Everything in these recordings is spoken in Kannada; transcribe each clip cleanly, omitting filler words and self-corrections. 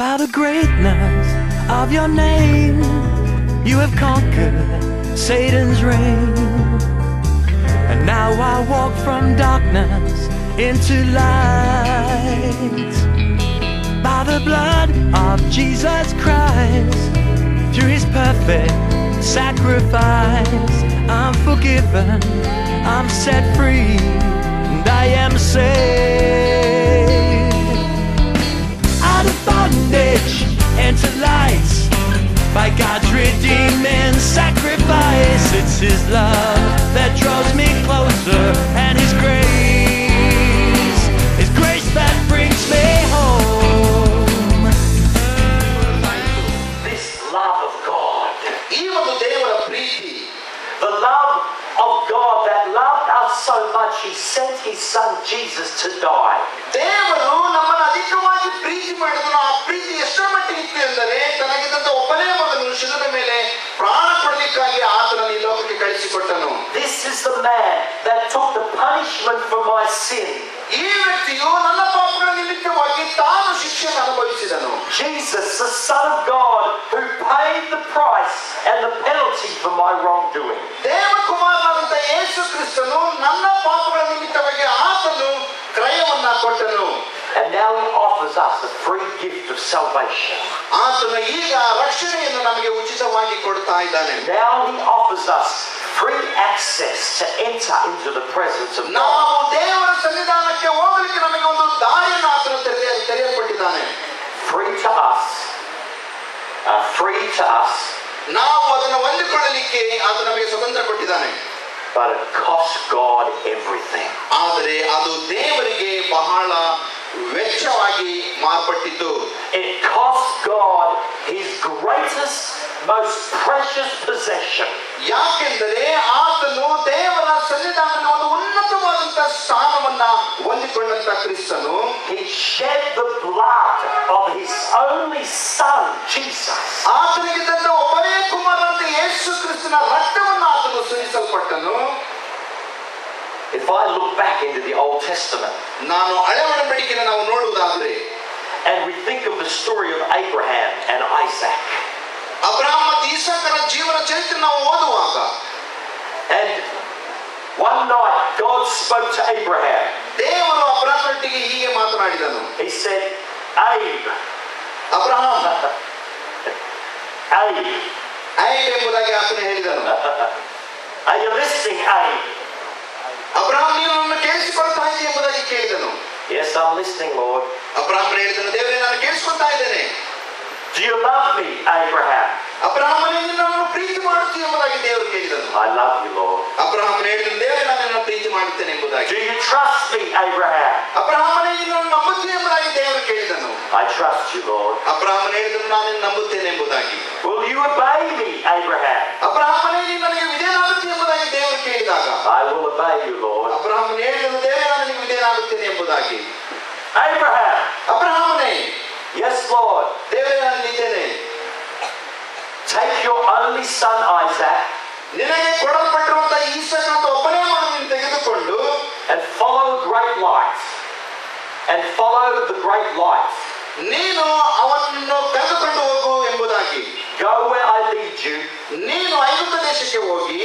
By the greatness of your name, you have conquered Satan's reign. And now I walk from darkness into light. By the blood of Jesus Christ, through his perfect sacrifice, I'm forgiven, I'm set free, and I am saved. Out of bondage into light, by God's redeeming sacrifice. It's his love that draws me closer, and his grace that brings me home. This love of God, The love of God that loved us so much, he sent his son Jesus to die. ದೇವರು ನಮ್ಮನ್ನು ಅಧಿಕವಾಗಿ ಪ್ರೀತಿ ಮಾಡಿದನು. ಆ ಪ್ರೀತಿ ಎಷ್ಟರ ಮಟ್ಟಿಗೆ ಇತ್ತು ಎಂದರೆ ತನಗಿದ್ದಂತ ಒಬ್ಬನೇ ಮಗನು ಶಿಲುಬೆ ಮೇಲೆ ಪ್ರಾಣ ಕೊಡಲಿಕ್ಕಾಗಿ ಆತನನ್ನು ಈ ಲೋಕಕ್ಕೆ ಕಳಿಸಿಕೊಟ್ಟನು. This is the man that took the punishment for my sin. ಈ ವ್ಯಕ್ತಿಯು ನನ್ನ ಪಾಪಗಳ ನಿಮಿತ್ತವಾಗಿ ತಾನು ಶಿಕ್ಷೆಯನ್ನು ಅನುಭವಿಸಿದನು. Jesus, the Son of God, who paid the price and the penalty for my wrongdoing. ದೇವಕುಮಾರನಾದಂತ ಯೇಸು ಕ್ರಿಸ್ತನು ನನ್ನ ಪಾಪಗಳ ನಿಮಿತ್ತವಾಗಿ ಆತನು ಕ್ರಯವನ್ನ ಕೊಟ್ಟನು. And now he offers us a free gift of salvation. ಆತನು ಈಗ ರಕ್ಷಣೆಯನ್ನು ನಮಗೆ ಉಚಿತವಾಗಿ ಕೊಡ್ತಾ ಇದ್ದಾನೆ. Now he offers us free access to enter into the presence of God. ನಾವು ದೇವರ ಸನ್ನಿಧಾನಕ್ಕೆ ಹೋಗಲಿಕ್ಕೆ ನಮಗೆ ಒಂದು ದಾರಿಯನ್ನು ಆತನು ತೆರೆಯಲ್ಪಟ್ಟಿದ್ದಾನೆ. Free to us. ನಾವು ಅದನ್ನು ಹೊಂದಿಕೊಳ್ಳಲಿಕ್ಕೆ ಆತ ನಮಗೆ ಸ್ವತಂತ್ರ ಕೊಟ್ಟಿದ್ದಾನೆ. But it cost God everything. ಆದರೆ ಅದು ದೇವರಿಗೆ ಬಹಳ ವೆಚ್ಚವಾಗಿ ಮಾರ್ಪಟ್ಟಿತು. It cost God his greatest, most precious possession. ಯಾಕೆಂದರೆ ಆತನು ದೇವರ ಸನ್ನಿಧಾನದಲ್ಲಿ ಒಂದು ಉನ್ನತವಾದಂತಹ ಸ್ಥಾನವನ್ನ ಹೊಂದಿಕೊಂಡಂತ ಕ್ರಿಸ್ತನು He shed the blood of his only son, Jesus. ಆತನಿಗಿದ್ದಂತ ಒಬ್ಬನೇ ಕುಮಾರನಾದ ಯೇಸು ಕ್ರಿಸ್ತನ ರಕ್ತವನ್ನು ಆತನು ಸುರಿಸಲ್ಪಟ್ಟನು. If I look back into the Old Testament, ನಾನು ಹಳೆ ಒಡಂಬಡಿಕೆಯನ್ನು ನಾವು ನೋಡುವುದಾದರೆ, and we think of the story of Abraham and Isaac, Abraham ಮತ್ತು ಇಸಾಕರ ಜೀವನ ಚರಿತ್ರೆ ನಾವು ಓದುವಾಗ, and one night God spoke to Abraham. ದೇವರು ಅಬ್ರಹಾಮನೊಟ್ಟಿಗೆ ಹೀಗೆ ಮಾತನಾಡಿದನು. He said, Abe, Abraham, Abe, ಎಂಬುದಾಗಿ ಆತನು ಹೇಳಿದನು. are you listening, Abe? Abraham, ನೀನು ನನ್ನನ್ನು ಕೇಳಿಸಿಕೊಳ್ತಾ ಇದ್ದೀಯ ಎಂಬುದಾಗಿ ಕೇಳಿದನು. Yes, I'm listening, Lord. Abraham ಹೇಳಿದನು, ದೇವರೇ, ನಾನು ಕೇಳಿಸಿಕೊಳ್ತಾ ಇದ್ದೇನೆ. Do you love me, Abraham? ಅಬ್ರಹಾಮನೇ, ನೀನು ನನ್ನನ್ನು ಪ್ರೀತಿ ಮಾಡುತ್ತೀಯ ಎಂಬುದಾಗಿ ದೇವರು ಕೇಳಿದನು. I love you, Lord. ಅಬ್ರಹಾಮನು ಹೇಳಿದನು, ದೇವರೇ, ನಾನು ನಿನ್ನನ್ನು ಪ್ರೀತಿ ಮಾಡುತ್ತೇನೆ ಎಂಬುದಾಗಿ. Do you trust me, Abraham? ಅಬ್ರಹಾಮನೇ, ನೀನು ನನ್ನನ್ನು ನಂಬುತ್ತೀಯ ಎಂಬುದಾಗಿ ದೇವರು ಕೇಳಿದನು. I trust you, Lord. ಅಬ್ರಹಾಮನು ಹೇಳಿದನು, ನಾನು ನಿನ್ನನ್ನು ನಂಬುತ್ತೇನೆ ಎಂಬುದಾಗಿ. Will you obey me, Abraham? ಅಬ್ರಹಾಮನೇ, ನೀನು ನನಗೆ ವಿಧೇಯನಾಗುತ್ತೀಯ ಎಂಬುದಾಗಿ ದೇವರು ಕೇಳಿದಾಗ, I will obey you, Lord. ಅಬ್ರಹಾಮನು ಹೇಳಿದನು, ದೇವರೇ, ನಾನು ನಿನಗೆ ವಿಧೇಯನಾಗುತ್ತೇನೆ ಎಂಬುದಾಗಿ. Abraham, ಅಬ್ರಹಾಮನೇ, yes, Lord. ದೇವರೇ, ನಾನು ಇದ್ದೇನೆ. Take your only son, Isaac, ನಿನಗೆ ಕೊಡಲ್ಪಟ್ಟಿರುವಂತಹ ಈಸಾಕನ ಒಬ್ಬನೇ ಮಗನನ್ನು ತೆಗೆದುಕೊಂಡು and follow great light. And follow the great light. ನೀನು ಅವನನ್ನು ಕರೆದುಕೊಂಡು ಹೋಗು ಎಂಬುದಾಗಿ. Go where I lead you. ನೀನು ಐಗುಪ್ತ ದೇಶಕ್ಕೆ ಹೋಗಿ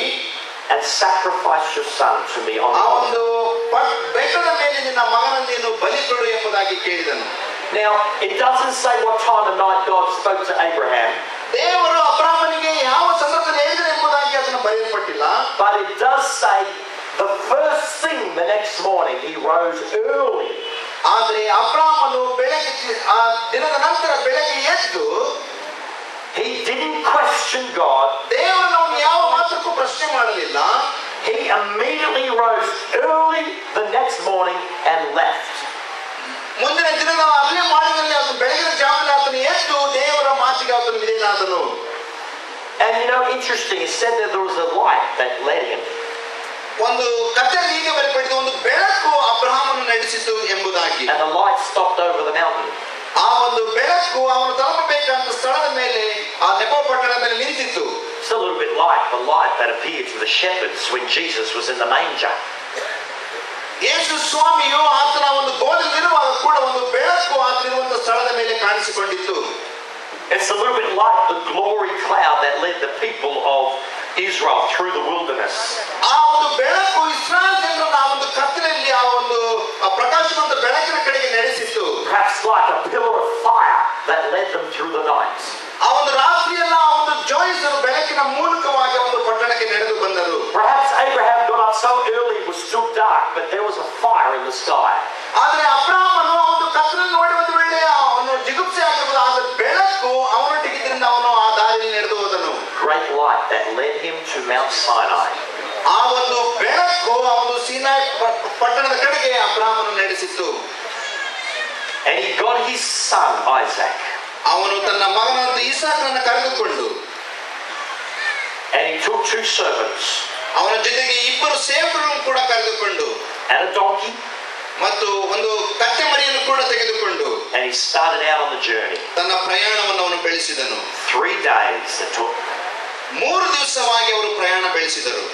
and sacrifice your son to me on the ಆ altar. ಒಂದು ಬೆಟ್ಟದ ಮೇಲೆ ನಿನ್ನ ಮಗನನ್ನು ನೀನು ಬಲಿ ಕೊಡು ಎಂಬುದಾಗಿ ಕೇಳಿದನು. Now, it doesn't say what time of night God spoke to Abraham. ದೇವರು ಅಬ್ರಹಾಮನಿಗೆ ಯಾವ ಸಂದರ್ಭದಲ್ಲಿ ಹೇಳಿದನು ಎಂಬುದಾಗಿ ಅದನ್ನು ಬರೆಯಲ್ಪಟ್ಟಿಲ್ಲ. But it does say the first thing the next morning he rose early. ಆದರೆ ಅಬ್ರಹಾಮನು ಬೆಳಗ್ಗೆ ಆ ದಿನದ ನಂತರ ಬೆಳಗ್ಗೆ ಎದ್ದು He didn't question God. ದೇವರನ್ನು ಅವನು ಯಾವ ಮಾತ್ರಕ್ಕೂ ಪ್ರಶ್ನೆ ಮಾಡಲಿಲ್ಲ. He immediately rose early the next morning and left. ಮುಂದಿನ ದಿನದ ಅಲ್ಲೇ ಮಾಡಿದಲ್ಲಿ ಅವನು ಬೆಳಗಿನ ಜಾವದಲ್ಲಿ ಆತನು ಎದ್ದು ದೇವರ ಮಾತಿಗೆ ಆತನು ವಿಧೇಯನಾದನು. And you know, interesting, it said that there was a light that led him. ಒಂದು ಕಥೆಯಲ್ಲಿ ಹೀಗೆ ಬರೆಯಲ್ಪಟ್ಟಿದೆ, ಒಂದು ಬೆಳಕು ಅಬ್ರಹಾಮನನ್ನು ನಡೆಸಿತು ಎಂಬುದಾಗಿ. And the light stopped over the mountain. ಆ ಒಂದು ಬೆಳಕು ಅವನು ತಲುಪಬೇಕಂತ ಸ್ಥಳದ ಮೇಲೆ ಆ ನೆಪೋ ಪಟ್ಟಣದ ಮೇಲೆ ನಿಂತಿತ್ತು. It's a little bit like the light that appeared to the shepherds when Jesus was in the manger. ಯೇಸು ಸ್ವಾಮಿಯು ಆತನ ಒಂದು ಗೋದಲಿರುವಾಗ ಕೂಡ ಒಂದು ಬೆಳಕು ಆತನಿರುವಂತಹ ಸ್ಥಳದ ಮೇಲೆ ಕಾಣಿಸಿತು. ಕಾಣಿಸಿಕೊಂಡಿತ್ತು. It's a little bit like the glory cloud that led the people of Israel through the wilderness. ಆ ಒಂದು ಬೆಳಕು ಇಸ್ರಾಯೇಲ್ ಜನರನ್ನು ಆ ಒಂದು ಕತ್ತಲೆಯಲ್ಲಿ ಆ ಒಂದು ಪ್ರಕಾಶವಂತ ಬೆಳಕಿನ ಕಡೆಗೆ ನಡೆಸಿತ್ತು. Perhaps like a pillar of fire that led them through the night. ಆ ಒಂದು ರಾತ್ರಿಯೆಲ್ಲ ಆ ಒಂದು ಜೋಯಿಸರು ಬೆಳಕಿನ ಮೂಲಕವಾಗಿ ಒಂದು ಪಟ್ಟಣಕ್ಕೆ ನಡೆದು ಬಂದರು. Perhaps Abraham got up so early it was still dark, but there was a fire in the sky. ಆದರೆ ಅಬ್ರಹಾಮನು ಆ ಒಂದು ಕತ್ತಲನ್ನು ನೋಡಿ ಒಂದು ವೇಳೆ ಅವನು ಜಿಗುಪ್ಸೆ ಆಗಿರಬಹುದು, ಆದ ಬೆಳಕು ಅವನೊಟ್ಟಿಗಿದ್ದರಿಂದ ಅವನು ಆ ದಾರಿಯಲ್ಲಿ ನಡೆದು ಹೋದನು. Great light that led him to Mount Sinai. ಆ ಒಂದು ಬೆಳಕು ಆ ಒಂದು ಸೀನಾಯಿ ಪಟ್ಟಣದ ಕಡೆಗೆ ಅಬ್ರಹಾಮನು ನಡೆಸಿತ್ತು. And he got his son Isaac. ಅವನು ತನ್ನ ಮಗನಾದ ಇಸಾಕನನ್ನು ಕರೆದುಕೊಂಡು, and he took 2 servants. ಅವನ ಜೊತೆಗೆ 2 ಸೇವಕರನ್ನು ಕೂಡ ಕರೆದುಕೊಂಡು, and a donkey. ಮತ್ತು ಒಂದು ಕತ್ತೆ ಮರಿಯನ್ನು ಕೂಡ ತೆಗೆದುಕೊಂಡು, and he started out on the journey. ತನ್ನ ಪ್ರಯಾಣವನ್ನು ಅವನು ಬೆಳೆಸಿದನು. 3 days it took. 3 ದಿವಸವಾಗಿ ಅವರು ಪ್ರಯಾಣ ಬೆಳೆಸಿದರು.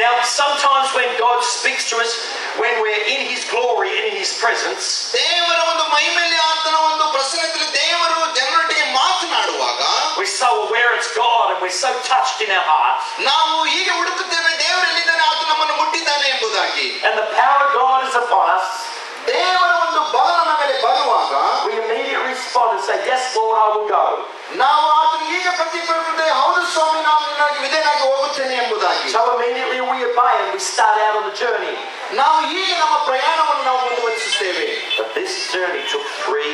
Now sometimes when God speaks to us, when we're in his glory, in his presence, ದೇವರ ಒಂದು ಮಹಿಮೆಯಲ್ಲಿ ಆತನ ಒಂದು ಪ್ರಸನ್ನತೆಯಲ್ಲಿ ದೇವರು ಜನರೊಟ್ಟಿಗೆ ಮಾತನಾಡುವಾಗ, we're so aware it's God and we're so touched in our hearts. ನಾವು ಹೀಗೆ ಹುಡುಕುತ್ತೇವೆ ದೇವರು ಎಲ್ಲಿದ್ದಾನೆ, ಆತ ನಮ್ಮನ್ನು ಮುಟ್ಟಿದ್ದಾನೆ ಎಂಬುದಾಗಿ. And the power of God is upon us. ದೇವರ ಒಂದು ಬಲ ನಮ್ಮ ಮೇಲೆ ಬರುವಾಗ we immediately respond and say, yes Lord, I will go. ನಾವು ಆತನಿಗೆ ಈಗ ಪ್ರತಿಕ್ರಿಯಿಸುತ್ತೇವೆ, ಹೌದು ಸ್ವಾಮಿ, ನಾನು ನಿನಗೆ ವಿಧೇಯನಾಗಿ ಹೋಗುತ್ತೇನೆ ಎಂಬುದಾಗಿ. So immediately we obey and we start out on the journey. ನಾವು ಹೀಗೆ ನಮ್ಮ ಪ್ರಯಾಣವನ್ನು ನಾವು ಮುಂದುವರಿಸುತ್ತೇವೆ. But this journey took 3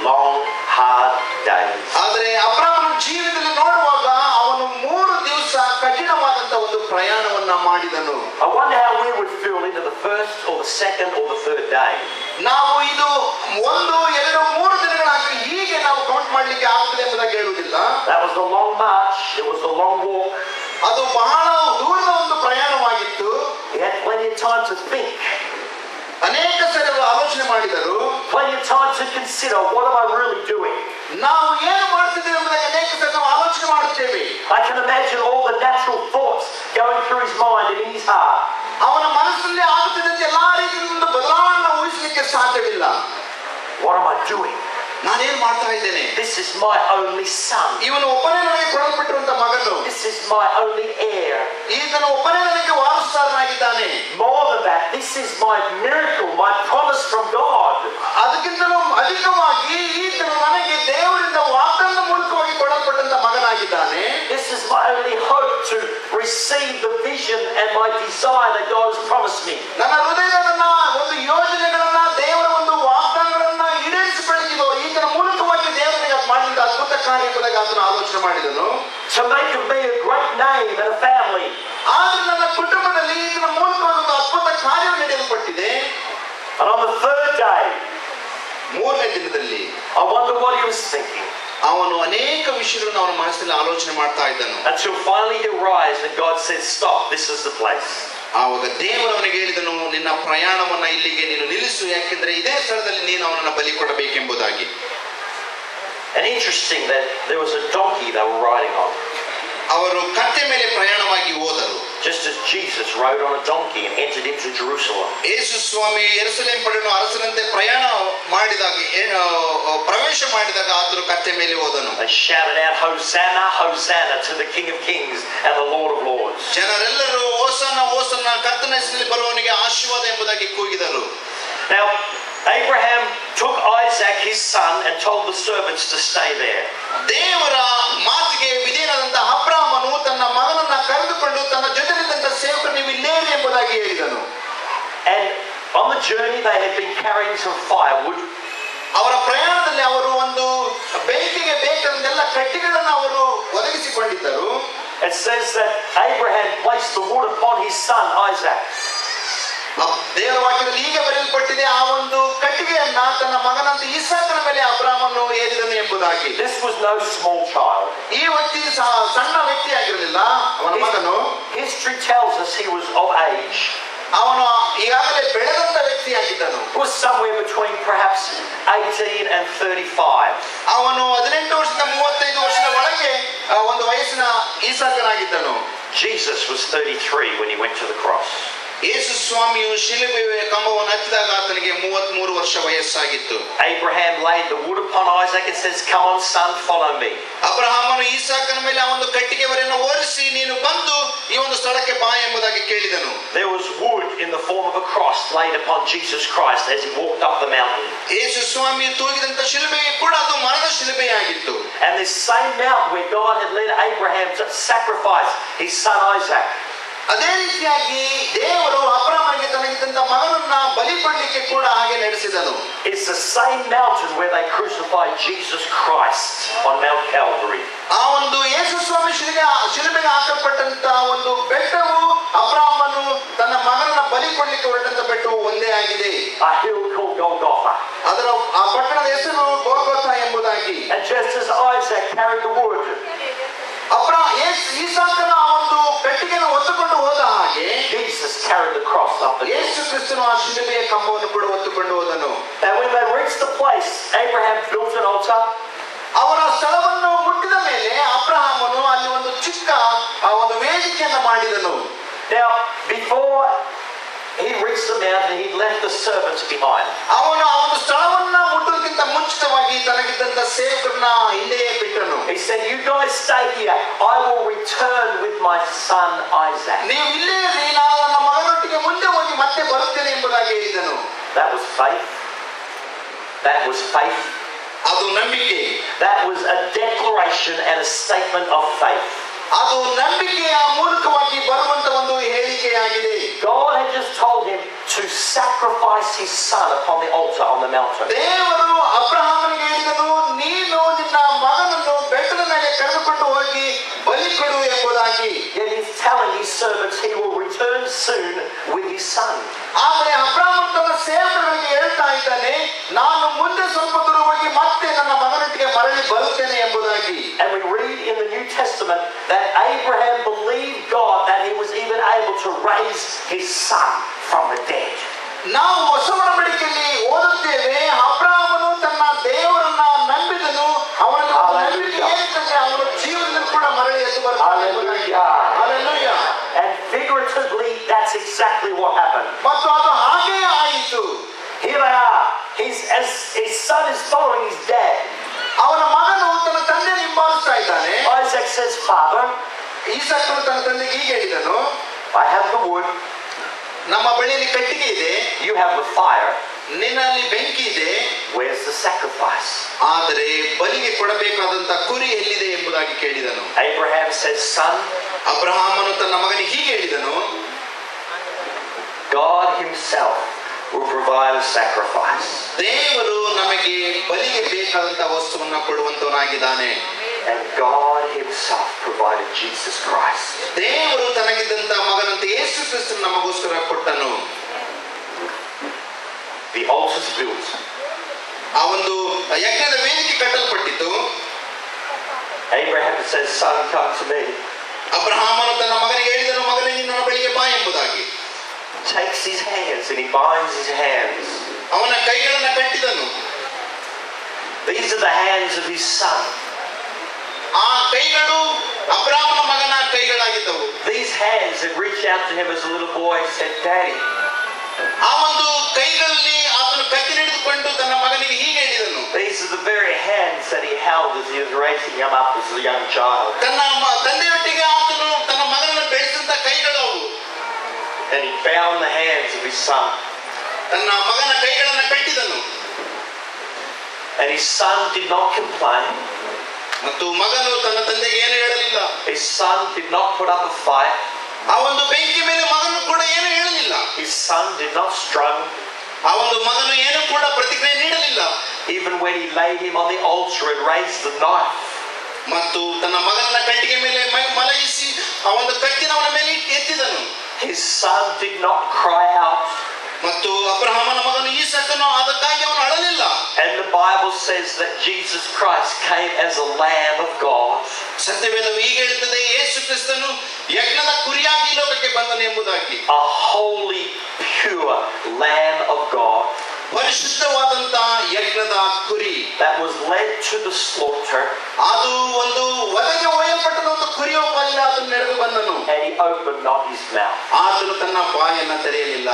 long hard days. ಆದರೆ ಅಬ್ರಹಾಮನ ಜೀವಿತದಲ್ಲಿ ನೋಡುವಾಗ ಅವನು 3 ದಿವಸ ಕಠಿಣವಾದಂತ ಒಂದು ಪ್ರಯಾಣವನ್ನ ಮಾಡಿದನು. I wonder how we would feel into the first or the second or the third day. ನಾವು ಇದು 1, 2, 3 ದಿನಗಳಾಗಿ ಹೀಗೆ ನಾವು ಕೌಂಟ್ ಮಾಡಲಿಕ್ಕೆ ಆಗ್ತದೆ ಎಂಬುದಾಗಿ ಹೇಳುವುದಿಲ್ಲ. That was a long march. It was a long walk. ಅದು ಬಹಳ ದೂರದ ಒಂದು ಪ್ರಯಾಣವಾಗಿತ್ತು. He had plenty of time to think. ಅನೇಕ ಸರಿ ಅವರು ಆಲೋಚನೆ ಮಾಡಿದರು. Plenty of time to consider, what am I really doing? ನಾವು ಏನು ಮಾಡ್ತಿದ್ದೇವೆ ಎಂಬುದಾಗಿ ಅನೇಕ ಸರಿ ನಾವು ಆಲೋಚನೆ ಮಾಡುತ್ತೇವೆ. I can imagine all the natural thoughts going through his mind and in his heart. ಅವನ ಮನಸ್ಸಿನಲ್ಲಿ ಆಗುತ್ತಿದ್ದಂತೆ ಎಲ್ಲಾ ರೀತಿಯಿಂದ ಬದಲಾವಣೆ ಊಹಿಸಲಿಕ್ಕೆ ಸಾಧ್ಯವಿಲ್ಲ. What am I doing? ನಾನೇನು ಮಾಡ್ತಾ ಇದ್ದೇನೆ? This is my only son. ಇವನು ಒಬ್ಬನೇ ನನಗೆ ಕೊಡಲ್ಪಟ್ಟಿರುವಂತ ಮಗನು. This is my only heir. ಈತನು ಒಬ್ಬನೇ ನನಗೆ ವಾರಸುದಾರನಾಗಿದ್ದಾನೆ. More than that, this is my miracle, my promise from God. ಅದಕ್ಕಿಂತಲೂ ಅಧಿಕವಾಗಿ ಈತನು ನನಗೆ ದೇವರಿಂದ ವಾಗ್ದಾನದ ಮೂಲಕವಾಗಿ ಕೊಡಲ್ಪಟ್ಟಂತ ಮಗನಾಗಿದ್ದಾನೆ. This is my only hope to receive the vision and my desire that God has promised me. ನನ್ನ ಹೃದಯದ ನನ್ನ ಒಂದು ಯೋಜನೆಗಳನ್ನ ದೇವರ ಒಂದು ವಾಗ್ದಾನಗಳನ್ನ ಈಡೇರಿಸಿಕೊಳ್ಳಿದ್ದು ಈತನ ಮೂಲಕವಾಗಿ ದೇವರಿಗೆ ಮಾಡಿದ ಅದ್ಭುತ ಕಾರ್ಯ ಎಂಬುದಾಗಿ ಆತನು ಆಲೋಚನೆ ಮಾಡಿದನು. To make of me a great name and a family. ಆದ್ರೆ ನನ್ನ ಕುಟುಂಬದಲ್ಲಿ ಈತನ ಮೂಲಕವಾಗಿ ಒಂದು ಅದ್ಭುತ ಕಾರ್ಯ ನಡೆಯಲ್ಪಟ್ಟಿದೆ. And on the 3rd day, 3ನೇ ದಿನದಲ್ಲಿ, I wonder what he was thinking. ಅವನು ಅನೇಕ ವಿಷಯಗಳನ್ನು ಅವನ ಮನಸ್ಸಿನಲ್ಲಿ ಆಲೋಚನೆ ಮಾಡ್ತಾ ಇದ್ದನು. Until finally he arrived and God said, stop, this is the place. ಆವಾಗ ದೇವರು ಅವನಿಗೆ ಹೇಳಿದನು, ನಿನ್ನ ಪ್ರಯಾಣವನ್ನ ಇಲ್ಲಿಗೆ ನೀನು ನಿಲ್ಲಿಸು, ಯಾಕೆಂದ್ರೆ ಇದೇ ಸ್ಥಳದಲ್ಲಿ ನೀನು ಅವನನ್ನ ಬಲಿ ಕೊಡಬೇಕೆಂಬುದಾಗಿ. And interesting that there was a donkey they were riding on. ಅವರು ಕತ್ತೆ ಮೇಲೆ ಪ್ರಯಾಣವಾಗಿ ಹೋದರು. Just as Jesus rode on a donkey and entered into Jerusalem. ಯೇಸು ಸ್ವಾಮಿ ಯೆರೂಸಲೇಮ್ ಪಟ್ಟಣವನ್ನು ಅರಸನಂತೆ ಪ್ರಯಾಣ ಮಾಡಿದಾಗ ಪ್ರವೇಶ ಮಾಡಿದಾಗ ಆತನು ಕತ್ತೆ ಮೇಲೆ ಹೋದನು. They shouted out, Hosanna, Hosanna to the King of Kings and the Lord of Lords. ಜನರೆಲ್ಲರೂ ಹೋಸನ್ನ ಹೋಸನ್ನ ಕರ್ತನ ಹೆಸರಿನಲ್ಲಿ ಬರುವವನಿಗೆ ಆಶೀರ್ವಾದ ಎಂಬುದಾಗಿ ಕೂಗಿದರು. Now Abraham took Isaac his son and told the servants to stay there. ದೇವರ ಮಾತಿಗೆ ವಿಧೇಯನಾದಂತಹ ಅಬ್ರಹಾಮನು ತನ್ನ ಮಗನನ್ನ ಕರೆದುಕೊಂಡು ತನ್ನ ಜೊತೆಲಿದ್ದಂತ ಸೇವಕರು ನೀವು ಇಲ್ಲೇರಿ ಎಂಬುದಾಗಿ ಹೇಳಿದನು. And on the journey they had been carrying some firewood. ಅವರ ಪ್ರಯಾಣದಲ್ಲಿ ಅವರು ಒಂದು ಬೆಂಕಿಗೆ ಬೇಕಾದಂತೆಲ್ಲ ಕಟ್ಟಿಗೆಗಳನ್ನು ಅವರು ಒದಗಿಸಿಕೊಂಡಿದ್ದರು. It says that Abraham placed the wood upon his son Isaac. ದೇವರ ವಾಕ್ಯದಲ್ಲಿ ಹೀಗೆ ಬರೆಯಲ್ಪಟ್ಟಿದೆ, ಆ ಒಂದು ಕಟ್ಟಿಗೆಯನ್ನ ತನ್ನ ಮಗನಂತ ಇಸಾಕನ ಮೇಲೆ ಅಬ್ರಹಾಮನು ಏರಿದನು ಎಂಬುದಾಗಿ. This was no small child. ಈ ವ್ಯಕ್ತಿ ಸಣ್ಣ ವ್ಯಕ್ತಿ ಆಗಿರಲಿಲ್ಲ, ಅವನ ಮಗನು. History tells us he was of age. ಅವನು ಈಗಾಗಲೇ ಬೆಳೆದಂತ ವ್ಯಕ್ತಿಯಾಗಿದ್ದನು. Was somewhere between perhaps 18 and 35. ಅವನು 18 ವರ್ಷದಿಂದ 35 ವರ್ಷದ ಒಳಗೆ ಒಂದು ವಯಸ್ಸಿನ ಇಸಾಕನಾಗಿದ್ದನು. Jesus was 33 when he went to the cross. ಯೇಸು ಸ್ವಾಮಿಯು ಶಿಲುಬೆಯ ಕಂಬವನ್ನು ಹತ್ತಿದಾಗ ಆತನಿಗೆ 33 ವರ್ಷ ವಯಸ್ಸಾಗಿತ್ತು. Abraham laid the wood upon Isaac and says, "Come on, son, follow me." ಅಬ್ರಹಾಮನು ಈಸಾಕನ ಮೇಲೆ ಆ ಒಂದು ಕಟ್ಟಿಗೆವರೆಯನ್ನು ಓರಿಸಿ ನೀನು ಬಂದು ಈ ಒಂದು ಸ್ಥಳಕ್ಕೆ ಬಾ ಎಂಬುದಾಗಿ ಕೇಳಿದನು. There was wood in the form of a cross laid upon Jesus Christ as he walked up the mountain. ಯೇಸು ಸ್ವಾಮಿಯು ತೂಗಿದಂತ ಶಿಲುಬೆ ಕೂಡ ಅದು ಮರದ ಶಿಲುಬೆಯಾಗಿತ್ತು. And this same mountain where God had led Abraham to sacrifice his son Isaac. ಅದೇ ರೀತಿಯಾಗಿ ದೇವರು ಅಬ್ರಹಾಮನಿಗೆ ತನಗಿದ್ದಂತ ಮಗನನ್ನ ಬಲಿ ಕೊಡಲಿಕ್ಕೆ ಕೂಡ ಹಾಗೆ ನಡೆಸಿದನು. It's the same mountain where they crucified Jesus Christ on Mount Calvary. ಆ ಒಂದು ಯೇಸು ಸ್ವಾಮಿ ಶಿಲುಬೆಗೆ ಹಾಕಲ್ಪಟ್ಟಂತ ಒಂದು ಬೆಟ್ಟವು ಅಬ್ರಹಾಮನು ತನ್ನ ಮಗನನ್ನ ಬಲಿ ಕೊಡಲಿಕ್ಕೆ ಹೊರಟಂತ ಬೆಟ್ಟವು ಒಂದೇ ಆಗಿದೆ. A hill called Golgotha. ಅದರ ಆ ಪಟ್ಟಣದ ಹೆಸರು ಗೋಲ್ಗೊಥಾ ಎಂಬುದಾಗಿ. And just as Isaac carried the wood, ಈಸಾಕನ ಆ ಒಂದು ಕಟ್ಟಿಗೆಯನ್ನು ಹೊತ್ತುಕೊಂಡು ಹೋದ ಹಾಗೆ Jesus carried the cross up the hill. ಯೇಸು ಕ್ರಿಸ್ತನು ಆ ಶಿಲುಬೆಯ ಕಂಬವನ್ನು ಕೂಡ ಹೊತ್ತುಕೊಂಡು ಹೋದನು. And when they reached the place, Abraham built an altar. ಅವರ ಸ್ಥಳವನ್ನು ಮುಟ್ಟಿದ ಮೇಲೆ ಅಬ್ರಹಾಮನು ಅಲ್ಲಿ ಒಂದು ಚಿಕ್ಕ ಆ ಒಂದು ವೇದಿಕೆಯನ್ನು ಮಾಡಿದನು. Now, before he reached the mountain, he'd left the servants behind. ಅವನು ಆ ಒಂದು ಸ್ಥಳವನ್ನ ಮುಟ್ಟುವುದಕ್ಕಿಂತ ಮುಂಚಿತವಾಗಿ ತನಗಿದ್ದಂತ ಸೇವಕರನ್ನ ಹಿಂದೆಯೇ ಬಿಟ್ಟನು. He said, "You guys stay here. I will return with my son Isaac." ನೀವು ಇಲ್ಲೇ ಇರಿ, ನಾನು ನನ್ನ ಮಗನೊಟ್ಟಿಗೆ ಮುಂದೆ ಹೋಗಿ ಮತ್ತೆ ಬರುತ್ತೇನೆ ಎಂಬುದಾಗಿ ಹೇಳಿದನು. That was faith. That was faith. ಅದು ನಂಬಿಕೆ. That was a declaration and a statement of faith. ಅದು ನಂಬಿಕೆಯ ಮೂಲಕವಾಗಿ ಬರುವಂತ ಒಂದು ಹೇಳಿಕೆಯಾಗಿದೆ. God had just told him to sacrifice his son upon the altar on the mountain. ದೇವರು ಅಬ್ರಹಾಮನಿಗೆ ಹೇಳಿದನು, ನೀನು ನಿನ್ನ ಮಗನನ್ನು ಬೆಟ್ಟದ ಮೇಲೆ ಕರೆದುಕೊಂಡು ಹೋಗಿ ಬಲಿ ಕೊಡು ಎಂಬುದಾಗಿ. Yet he's telling his servants he will return soon with his son. ಆದರೆ ಅಬ್ರಹಾಮನು ತನ್ನ ಸೇವಕರಿಗೆ ಹೇಳ್ತಾ ಇದ್ದಾನೆ, ನಾನು ಮುಂದೆ ಸ್ವಲ್ಪ ದೂರ ಹೋಗಿ ಮತ್ತೆ ನನ್ನ ಮಗನೊಟ್ಟಿಗೆ ಮರಳಿ ಬರುತ್ತೇನೆ ಎಂಬುದಾಗಿ. And we read in the New Testament that Abraham believed God that he was even able to raise his son from the dead. ನಾವು ಹೊಸ ಒಡಂಬಡಿಕೆಯಲ್ಲಿ ಓದುತ್ತೇವೆ, ಅಬ್ರಹಾಮನು ತನ್ನ ದೇವರನ್ನ ನಂಬಿದನು, ಅವನ ನಂಬಿಕೆ ಏನಿತ್ತಂದ್ರೆ ಅವನ ಜೀವನದಲ್ಲಿ ಕೂಡ ಮರಳಿ ಎದ್ದು ಬರ್ತಾನೆ. Hallelujah. And figuratively, that's exactly what happened. ಮತ್ತು ಅದು ಹಾಗೇ ಆಯಿತು. Here they are. As his son is following his dad. ಅವನ ಮಗನು ತನ್ನ ತಂದೆಯನ್ನು ಹಿಂಬಾಲಿಸ್ತಾ ಇದ್ದಾನೆ. Isaac says, "Father, ಈಸಾಕನು ತನ್ನ ತಂದೆಗೆ ಹೀಗೆ ಹೇಳಿದನು, I have the wood. ನಮ್ಮ ಬಳಿಯಲ್ಲಿ ಕಟ್ಟಿಗೆ ಇದೆ, You have the fire. ನಿನ್ನಲ್ಲಿ ಬೆಂಕಿ ಇದೆ, Where's the sacrifice?" ಆದರೆ ಬಲಿಗೆ ಕೊಡಬೇಕಾದಂತ ಕುರಿ ಎಲ್ಲಿದೆ ಎಂಬುದಾಗಿ ಕೇಳಿದನು. Abraham says, "Son, ಅಬ್ರಹಾಮನು ತನ್ನ ಮಗನಿಗೆ ಹೀಗೆ ಹೇಳಿದನು, God himself will provide a sacrifice." ದೇವರು ನಮಗೆ ಬಲಿಗೆ ಬೇಕಾದಂತ ವಸ್ತುವನ್ನು ಕೊಡುವಂತವನಾಗಿದ್ದಾನೆ. And God himself provided Jesus Christ. ದೇವರು ತನಗಿದ್ದಂತ ಮಗನಂತೆ ಯೇಸು ಕ್ರಿಸ್ತನು ನಮಗೋಸ್ಕರ ಕೊಟ್ಟನು. The altar's built. ಆ ಒಂದು ಯಜ್ಞದ ವೇದಿಕೆ ಕಟ್ಟಲ್ಪಟ್ಟಿತು. Abraham says, "Son, come to me." ಅಬ್ರಹಾಮನು ತನ್ನ ಮಗನಿಗೆ ಹೇಳಿದನು, ಮಗನೇ ನೀನು ನನ್ನ ಬಳಿಗೆ ಬಾ ಎಂಬುದಾಗಿ. Takes his hands and he binds his hands. ಅವನ ಕೈಗಳನ್ನು ಕಟ್ಟಿದನು. These are the hands of his son. ಆ ಕೈಗಳು ಅಬ್ರಹಾಮನ ಮಗನ ಕೈಗಳಾಗಿದ್ದವು. These hands had reached out to him as a little boy and said, "Daddy." ಆ ಒಂದು ಕೈಗಳಲ್ಲಿ ಆತನು ಕತ್ತಿ ಹಿಡಿದುಕೊಂಡು ತನ್ನ ಮಗನಿಗೆ ಹೀಗೆ ಹೇಳಿದನು. These are the very hands that he held as he was raising him up as a young child. ತನ್ನ ತಂದೆಯೊಟ್ಟಿಗೆ ಆತನು ತನ್ನ ಮಗನನ್ನು ಬೆಳೆಸಿದಂತ ಕೈಗಳು ಅವು. And he bound the hands of his son. ತನ್ನ ಮಗನ ಕೈಗಳನ್ನು ಕಟ್ಟಿದನು. And his son did not complain. ಮತ್ತು ಮಗನು ತನ್ನ ತಂದೆಗೆ ಏನು ಹೇಳಲಿಲ್ಲ. His son did not put up a fight. ಆ ಒಂದು ಬೆಂಕಿ ಮೇಲೆ ಮಗನು ಕೂಡ ಏನು ಹೇಳಲಿಲ್ಲ. His son did not struggle. ಆ ಒಂದು ಮಗನು ಏನು ಕೂಡ ಪ್ರತಿಕ್ರಿಯೆ ನೀಡಲಿಲ್ಲ. Even when he laid him on the altar and raised the knife. ಮತ್ತು ತನ್ನ ಮಗನ ಕಟ್ಟಿಗೆ ಮೇಲೆ ಮಲಗಿಸಿ ಆ ಒಂದು ಕತ್ತಿನ ಅವನ ಮೇಲೆ ಎತ್ತಿದನು. His son did not cry out. ಮತ್ತು ಅಬ್ರಹಾಮನ ಮಗನು ಈಸಾಕನು ಅದಕ್ಕಾಗಿ ಅವನು ಅಳಲಿಲ್ಲ. And the Bible says that Jesus Christ came as a lamb of God. ಸತ್ಯವೇದವು ಹೀಗೆ ಹೇಳುತ್ತದೆ, ಯೇಸು ಕ್ರಿಸ್ತನು ಯಜ್ಞದ ಕುರಿಯಾಗಿ ಲೋಕಕ್ಕೆ ಬಂದನು ಎಂಬುದಾಗಿ. A holy, pure lamb of God. ಪರಿಶುದ್ಧವಾದಂತ ಯಜ್ಞದ ಕುರಿ that was led to the slaughter. ಅದು ಒಂದು ವಧೆಗೆ ಒಯ್ಯಲ್ಪಟ್ಟದ ಒಂದು ಕುರಿಯ ಪಾಲಿನ ಅದನ್ನು ನಡೆದು ಬಂದನು. And he opened not his mouth. ಆತನು ತನ್ನ ಬಾಯನ್ನು ತೆರೆಯಲಿಲ್ಲ.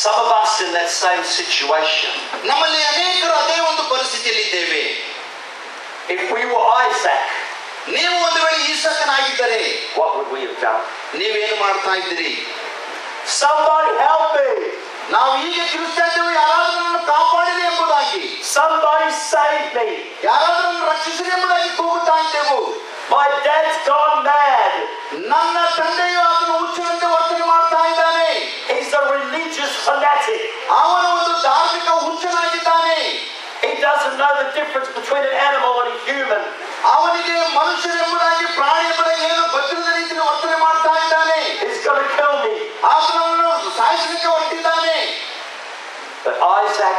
Some of us in that same situation. ನಮ್ಮಲ್ಲಿ ಅನೇಕರು ಅದೇ ಒಂದು ಪರಿಸ್ಥಿತಿಯಲ್ಲಿ ಇದ್ದೇವೆ. If we were Isaac, ನೀವು ಒಂದು ವೇಳೆ ಈಸಾಕನಾಗಿದ್ದರೆ what would we have done? ನೀವೇನು ಮಾಡ್ತಾ ಇದ್ದೀರಿ? Somebody help me. ನಾವು ಹೀಗೆ ಕಿರುಚ್ತಾ ಇದ್ದೇವೆ, ಯಾರಾದ್ರೂ ನನ್ನನ್ನು ಕಾಪಾಡಿರಿ ಎಂಬುದಾಗಿ, Somebody save me. ಯಾರಾದ್ರೂ ನನ್ನನ್ನು ರಕ್ಷಿಸಿರಿ ಎಂಬುದಾಗಿ ಕೂಗುತ್ತಾ ಇದ್ದೆವು. My dad's gone mad. ನನ್ನ ತಂದೆಯು ಆತನು ಹುಚ್ಚಿನಂತೆ ವರ್ತನೆ ಮಾಡ್ತಾ ಇದ್ದಾನೆ. He's a religious fanatic. ಅವನು ಒಂದು ಧಾರ್ಮಿಕ ಹುಚ್ಚನಾಗಿದ್ದಾನೆ. He doesn't know the difference between an animal and a human. ಅವನಿಗೆ ಮನುಷ್ಯನೆಂಬುದಾಗಿ ಪ್ರಾಣಿ ಎಂಬುದಾಗಿ ಏನು ಗೊತ್ತಿಲ್ಲದ ರೀತಿಯಲ್ಲಿ ವರ್ತನೆ ಮಾಡ್ತಾ ಇದ್ದಾನೆ. He's going to kill me. ಆತನನ್ನು ಸಾಯಿಸಲಿಕ್ಕೆ ಹೊರಟಿದ್ದಾನೆ. But Isaac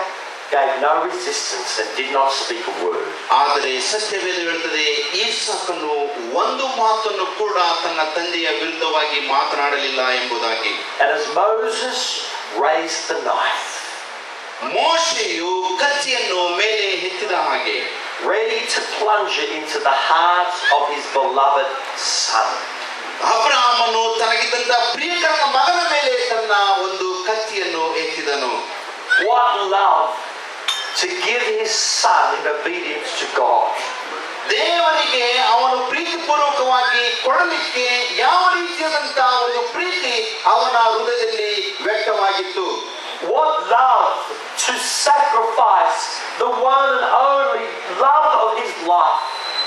gave no resistance and did not speak a word. ಆದರೆ ಸತ್ಯವೇದ ಹೇಳುತ್ತದೆ, ಈಸಾಕನು ಒಂದು ಮಾತನ್ನು ಕೂಡ ತನ್ನ ತಂದೆಯ ವಿರುದ್ಧವಾಗಿ ಮಾತನಾಡಲಿಲ್ಲ ಎಂಬುದಾಗಿ. And as Moses raised the knife, ಮೋಶೆಯು ಕತ್ತಿಯನ್ನು ಮೇಲೆ ಎತ್ತಿದ ಹಾಗೆ, ready to plunge it into the heart of his beloved son, ಅಬ್ರಹಾಮನು ತನಗಿದ್ದಂತ ಪ್ರಿಯಕರನ ಮಗನ ಮೇಲೆ ತನ್ನ ಒಂದು ಕತ್ತಿಯನ್ನು ಎತ್ತಿದನು. what love to give his son in obedience to God. ದೇವರಿಗೆ ಅವನು ಪ್ರೀತಿಪೂರ್ವಕವಾಗಿ ಕೊಡಲಿಕ್ಕೆ ಯಾವ ರೀತಿಯಾದಂತಹ ಒಂದು ಪ್ರೀತಿ ಅವನ ಹೃದಯದಲ್ಲಿ ವ್ಯಕ್ತವಾಗಿತ್ತು. What love to sacrifice the one and only love of his life.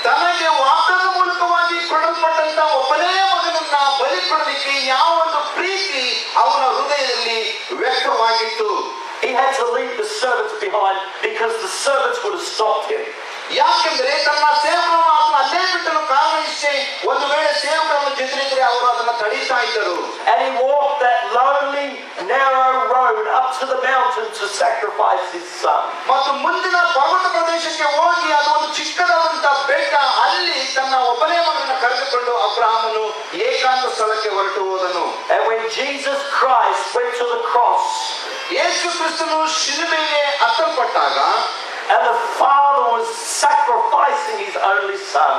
ತನಗೆ ವಾಗ್ದಾನದ ಮೂಲಕವಾಗಿ ಕೊಡಲ್ಪಟ್ಟಂತ ಒಬ್ಬನೇ ಮಗನನ್ನ ಬಲಿ ಕೊಡಲಿಕ್ಕೆ ಯಾವ ಒಂದು ಪ್ರೀತಿ ಅವನ ಹೃದಯದಲ್ಲಿ ವ್ಯಕ್ತವಾಗಿತ್ತು. He had to leave the servants behind because the servants would have stopped him. ಯಾಕೆಂದ್ರೆ ತನ್ನ ಸೇವಕರನ್ನು ಆತನು ಅಲ್ಲೇ ಬಿಟ್ಟನು. ಕಾರಣ ಇಷ್ಟೇ, ಒಂದು ವೇಳೆ ಸೇವಕರನ್ನು ಜೊತೆಗಿದ್ರೆ ಅವರು ಅದನ್ನು ತಡೀತಾ ಇದ್ದರು. And he walked that lonely, narrow road up to the mountain to sacrifice his son. ಮತ್ತು ಮುಂದಿನ ಪರ್ವತ ಪ್ರದೇಶಕ್ಕೆ ಹೋಗಿ ಅದು ಒಂದು ಚಿಕ್ಕದಾದಂತ ಬೆಟ್ಟ, ಅಲ್ಲಿ ತನ್ನ ಒಬ್ಬನೇ ಮಗನನ್ನು ಕರೆದುಕೊಂಡು ಅಬ್ರಹಾಮನು ಏಕಾಂತ ಸ್ಥಳಕ್ಕೆ ಹೊರಟು ಹೋದನು. And when Jesus Christ went to the cross, ಯೇಸು ಕ್ರಿಸ್ತನು ಶಿಲುಬೆಗೆ ಹತ್ತಲ್ಪಟ್ಟಾಗ, and the Father was sacrificing his only son,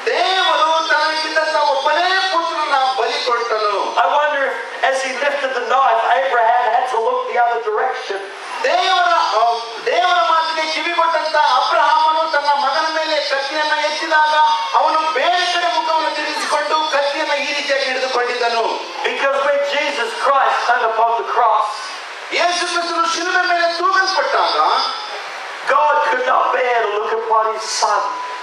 ದೇವರು ತನಗಿದ್ದಂತ ಒಬ್ಬನೇ ಪುತ್ರನ ಬಲಿ ಕೊಟ್ಟನು. I wonder if as he lifted the knife, Abraham had to look the other direction. ದೇವರ ಮಾತಿಗೆ ಕಿವಿ ಕೊಟ್ಟಂತ ಅಬ್ರಹಾಮನು ತನ್ನ ಮಗನ ಮೇಲೆ ಕತ್ತಿಯನ್ನು ಎತ್ತಿದಾಗ ಅವನು ಬೇರೆ ಕಡೆ ಮುಖವನ್ನು ತಿರುಗಿಸಿಕೊಂಡು ಕತ್ತಿಯನ್ನು ಈ ರೀತಿಯಾಗಿ ಹಿಡಿದುಕೊಂಡಿದ್ದನು. Because when Jesus Christ hung upon the cross, ಯೇಸು ಕ್ರಿಸ್ತನು ಶಿಲುಬೆ ಮೇಲೆ ತೂಗಲ್ಪಟ್ಟಾಗ God could not bear to look upon his son.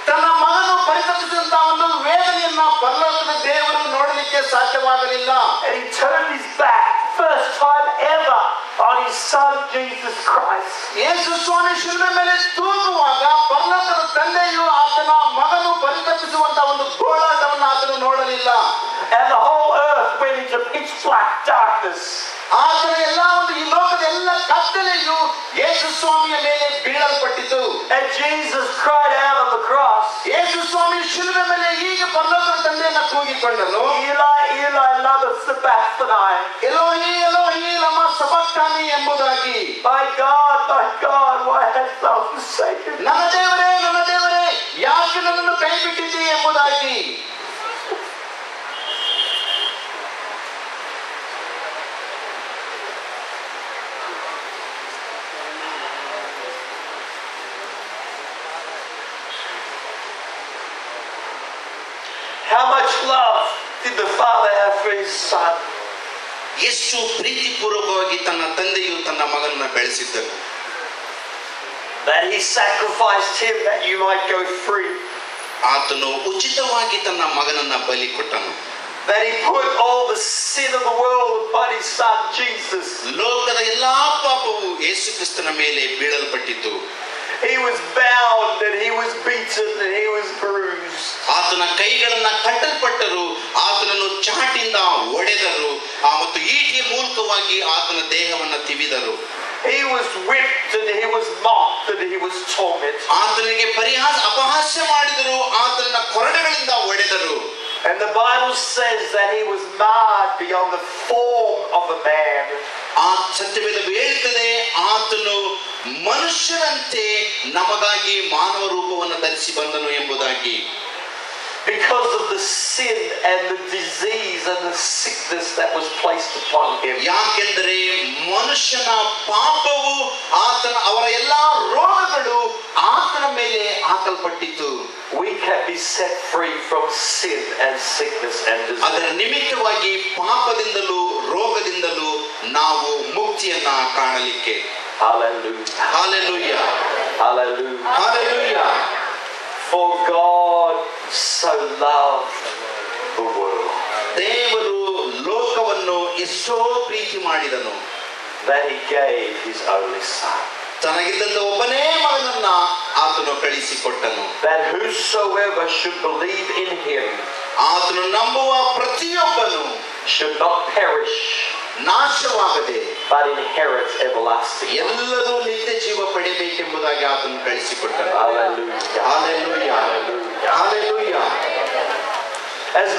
ತನ್ನ ಮಗನು ಪರಿತಪಿಸಿದಂತ ಒಂದು ವೇದನೆಯನ್ನ ಪರಲೋಕದ ದೇವರು ನೋಡಲಿಕ್ಕೆ ಸಾಧ್ಯವಾಗಲಿಲ್ಲ. And he turned his back, first time ever, on his son Jesus Christ. ಯೇಸು ಸ್ವಾಮಿ ಶಿಲುಬೆ ಮೇಲೆ ತೂಗುವಾಗ ಪರಲೋಕದ ತಂದೆಯು ಆತನ ಮಗನು ಪರಿತಪಿಸುವಂತ ಒಂದು ಗೋಳಾಟವನ್ನು ಆತನು ನೋಡಲಿಲ್ಲ. And the whole earth went into pitch black darkness. ಆತನ ಎಲ್ಲ ಒಂದು ಈ ಲೋಕದ ಎಲ್ಲ ಕತ್ತಲೆಯು ಯೇಸು ಸ್ವಾಮಿಯ ಮೇಲೆ ಬೀಳಲ್ಪಟ್ಟಿತು. And Jesus cried out on the cross, ಯೇಸು ಸ್ವಾಮಿ ಶಿಲುಬೆ ಮೇಲೆ ಹೀಗೆ ಪರಲೋಕದ ತಂದೆಯನ್ನ ಕೂಗಿಕೊಂಡನು, Eli, Eli, lama sabachthani. ಎಲೋಹಿ ಎಲೋಹಿ ಲಮಾ ಸಬಕ್ತಾನಿ ಎಂಬುದಾಗಿ. My God, why hast thou forsaken me? ನನ್ನ ದೇವರೇ ಯಾಕೆ ನನ್ನನ್ನು ಕೈ ಬಿಟ್ಟಿದ್ದೀ ಎಂಬುದಾಗಿ. How much love did the Father have for his son? ಎಷ್ಟು ಪ್ರೀತಿಪೂರ್ವಕವಾಗಿ ತನ್ನ ತಂದೆಯು ತನ್ನ ಮಗನನ್ನ ಬೆಳೆಸಿದ್ದನು. That he sacrificed him that you might go free. ಆತನು ಉಚಿತವಾಗಿ ತನ್ನ ಮಗನನ್ನ ಬಲಿ ಕೊಟ್ಟನು. That he put all the sin of the world upon his son Jesus. ಲೋಕದ ಎಲ್ಲಾ ಪಾಪವು ಯೇಸು ಕ್ರಿಸ್ತನ ಮೇಲೆ ಬೀಳಲ್ಪಟ್ಟಿತು. He was bound and he was beaten and he was bruised. ಆತನ ಕೈಗಳನ್ನ ಕಟ್ಟಲ್ಪಟ್ಟರು, ಆತನನ್ನು ಚಾಟಿಂದ ಹೊಡೆದರು, ಮತ್ತು ಈಟಿಯ ಮೂಲಕವಾಗಿ ಆತನ ದೇಹವನ್ನು ತಿವಿದರು. He was whipped and he was mocked and he was tormented. ಆತನಿಗೆ ಅಪಹಾಸ್ಯ ಮಾಡಿದರು, ಆತನ ಕೊರಡೆಗಳಿಂದ ಹೊಡೆದರು. And the Bible says that he was marred beyond the form of a man. ಆ ಸತ್ಯವೇದವು ಹೇಳುತ್ತದೆ ಆತನು ಮನುಷ್ಯರಂತೆ ನಮಗಾಗಿ ಮಾನವ ರೂಪವನ್ನು ಧರಿಸಿ ಬಂದನು ಎಂಬುದಾಗಿ. Because of the sin and the disease and the sickness that was placed upon him. ಯಾಕೆಂದರೆ ಮನುಷ್ಯನ ಪಾಪವು ಅವರ ಎಲ್ಲಾ ರೋಗಗಳು ಆತನ ಮೇಲೆ ಹಾಕಲ್ಪಟ್ಟಿತು. We can be set free from sin and sickness and disease. ಅದರ ನಿಮಿತ್ತವಾಗಿ ಪಾಪದಿಂದಲೂ ರೋಗದಿಂದಲೂ ನಾವು ಮುಕ್ತಿಯನ್ನ ಕಾಣಲಿಕ್ಕೆ. Hallelujah. Hallelujah. Hallelujah. Hallelujah. For God so loved the world. ದೇವರು ಲೋಕವನ್ನು ಎಷ್ಟೋ ಪ್ರೀತಿ ಮಾಡಿದನು that he gave his only son. ತನಗಿದ್ದಂತ ಒಬ್ಬನೇ ಮಗನನ್ನ ಆತನು ಕಳಿಸಿಕೊಟ್ಟನು. That whosoever should believe in him ಆತನು ನಂಬುವ ಪ್ರತಿಯೊಬ್ಬನು should not perish ನಾಶವಾಗದೆ but inherit everlasting life. ಎಲ್ಲರೂ ನಿತ್ಯ ಜೀವ ಪಡೆಯಬೇಕೆಂಬುದಾಗಿ ಆತನು ಕಳಿಸಿಕೊಟ್ಟನು. Hallelujah. Hallelujah. Hallelujah. As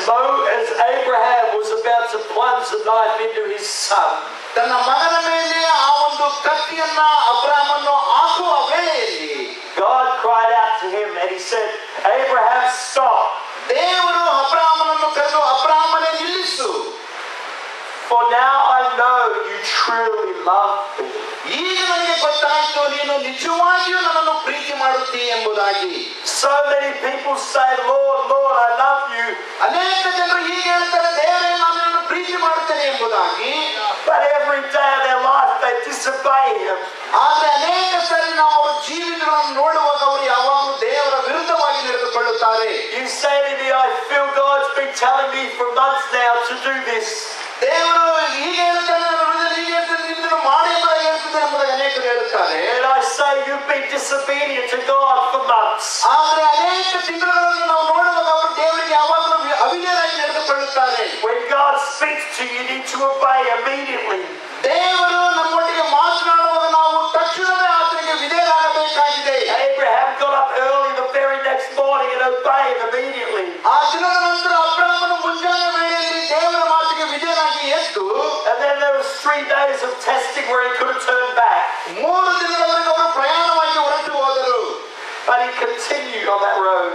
Abraham was about to plunge the knife into his son, ತನ್ನ ಮಗನ ಮೇಲೆ ಆ ಒಂದು ಕತ್ತಿಯನ್ನ ಅಬ್ರಾಮನು ಹಾಕುವ ವೇಳೆಯಲ್ಲಿ God cried out to him and he said, Abraham, stop. ದೇವರು ಅಬ್ರಾಮನನ್ನು ಕರೆದು ಅಬ್ರಾಮನೇ ನಿಲ್ಲಿಸು. For now I know you truly love me. ಈಗ ನನಗೆ ಗೊತ್ತಾಯ್ತು ನೀನು ನಿಜವಾಗಿಯೂ ನನ್ನನ್ನು ಪ್ರೀತಿ ಮಾಡುತ್ತೀ ಎಂಬುದಾಗಿ. So many people say, Lord, Lord, I love you. ಅನೇಕ ಜನರು ಹೀಗೆ ಹೇಳ್ತಾರೆ, ದೇವರೇ ನಾನು ನಿನ್ನನ್ನು ಪ್ರೀತಿ ಮಾಡುತ್ತೇನೆ ಎಂಬುದಾಗಿ. But every day of their life they disobey him. ಆದರೆ ಅನೇಕ ಸರಿ ನಾವು ಅವರ ಜೀವಿತಗಳನ್ನು ನೋಡುವಾಗ ಅವರು ಯಾವಾಗಲೂ ದೇವರ ವಿರುದ್ಧವಾಗಿ ನಡೆದುಕೊಳ್ಳುತ್ತಾರೆ. You say to me, I feel God's been telling me for months now to do this. ದೇವರು ಹೀಗೆ ಹೇಳ್ತಾನೆ, ಹೀಗೆ ಹೇಳ್ತಾನೆ, ಇದನ್ನು ಮಾಡಿ ಎಂಬುದಾಗಿ ಹೇಳ್ತಿದ್ದಾನೆ ಎಂಬುದಾಗಿ ಅನೇಕರು ಹೇಳುತ್ತಾರೆ. And I say you've been disobedient to God for months. ಆದರೆ ಅನೇಕ ತಿಂಗಳುಗಳನ್ನು ನಾವು ನೋಡುವಾಗ ಅವರು ದೇವರಿಗೆ ಯಾವಾಗಲೂ ಅವಿಧೇಯರಾಗಿ ನಡೆದುಕೊಳ್ಳುತ್ತಾರೆ. When God speaks to you, you need to obey immediately. ದೇವರು ನಮ್ಮೊಟ್ಟಿಗೆ ಮಾತನಾಡುವಾಗ ನಾವು ತಕ್ಷಣವೇ ಆತನಿಗೆ ವಿಧೇಯರಾಗಬೇಕಾಗಿದೆ. Abraham got up early the very next morning and obeyed immediately. ಆ ದಿನದ ನಂತರ ಅಬ್ರಾಮನು ಮುಂಜಾನೆ ವೇಳೆಯಲ್ಲಿ ದೇವರ ಮಾತಿಗೆ ವಿಧೇಯನಾಗಿ ಎದ್ದು, And then there was 3 days of testing where he could have turned back. 3 ದಿನಗಳವರೆಗೆ ಅವರು ಪ್ರಯಾಣವಾಗಿ ಹೊರಟು ಹೋದರು. But he continued on that road.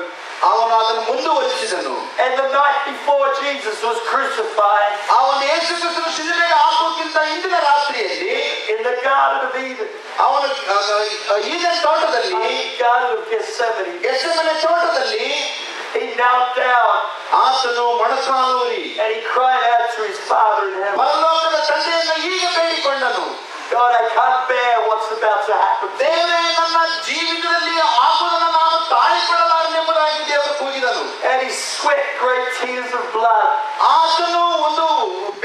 ಅವನು ಅದನ್ನು ಮುಂದುವರಿಸಿದನು. And the night before Jesus was crucified, ಅವನು ಯೇಸು ಕ್ರಿಸ್ತನು ಶಿಲುಬೆಗೆ ಹಾಕುವುದಕ್ಕಿಂತ ಹಿಂದಿನ ರಾತ್ರಿಯಲ್ಲಿ in the Garden of Eden, ಅವನು ಈದೆನ್ ತೋಟದಲ್ಲಿ, Garden of Gethsemane, ಗೆತ್ಸೆಮನೆ ತೋಟದಲ್ಲಿ he knelt down ಆತನು ಮೊಣಕಾಲೂರಿ and he cried out to his Father in heaven, ಪರಲೋಕದ ತಂದೆಯನ್ನು ಹೀಗೆ ಬೇಡಿಕೊಂಡನು, God, I can't bear what's about to happen. ದೇವರೇ ನನ್ನ ಜೀವಿತದಲ್ಲಿ ಆಗುವುದನ್ನು ನಾನು ತಾಳಿಕೊಳ್ಳಲಾರನೆಂಬುದಾಗಿ ದೇವರು ಕೂಗಿದನು. And he sweat great tears of blood. ಆತನು ಒಂದು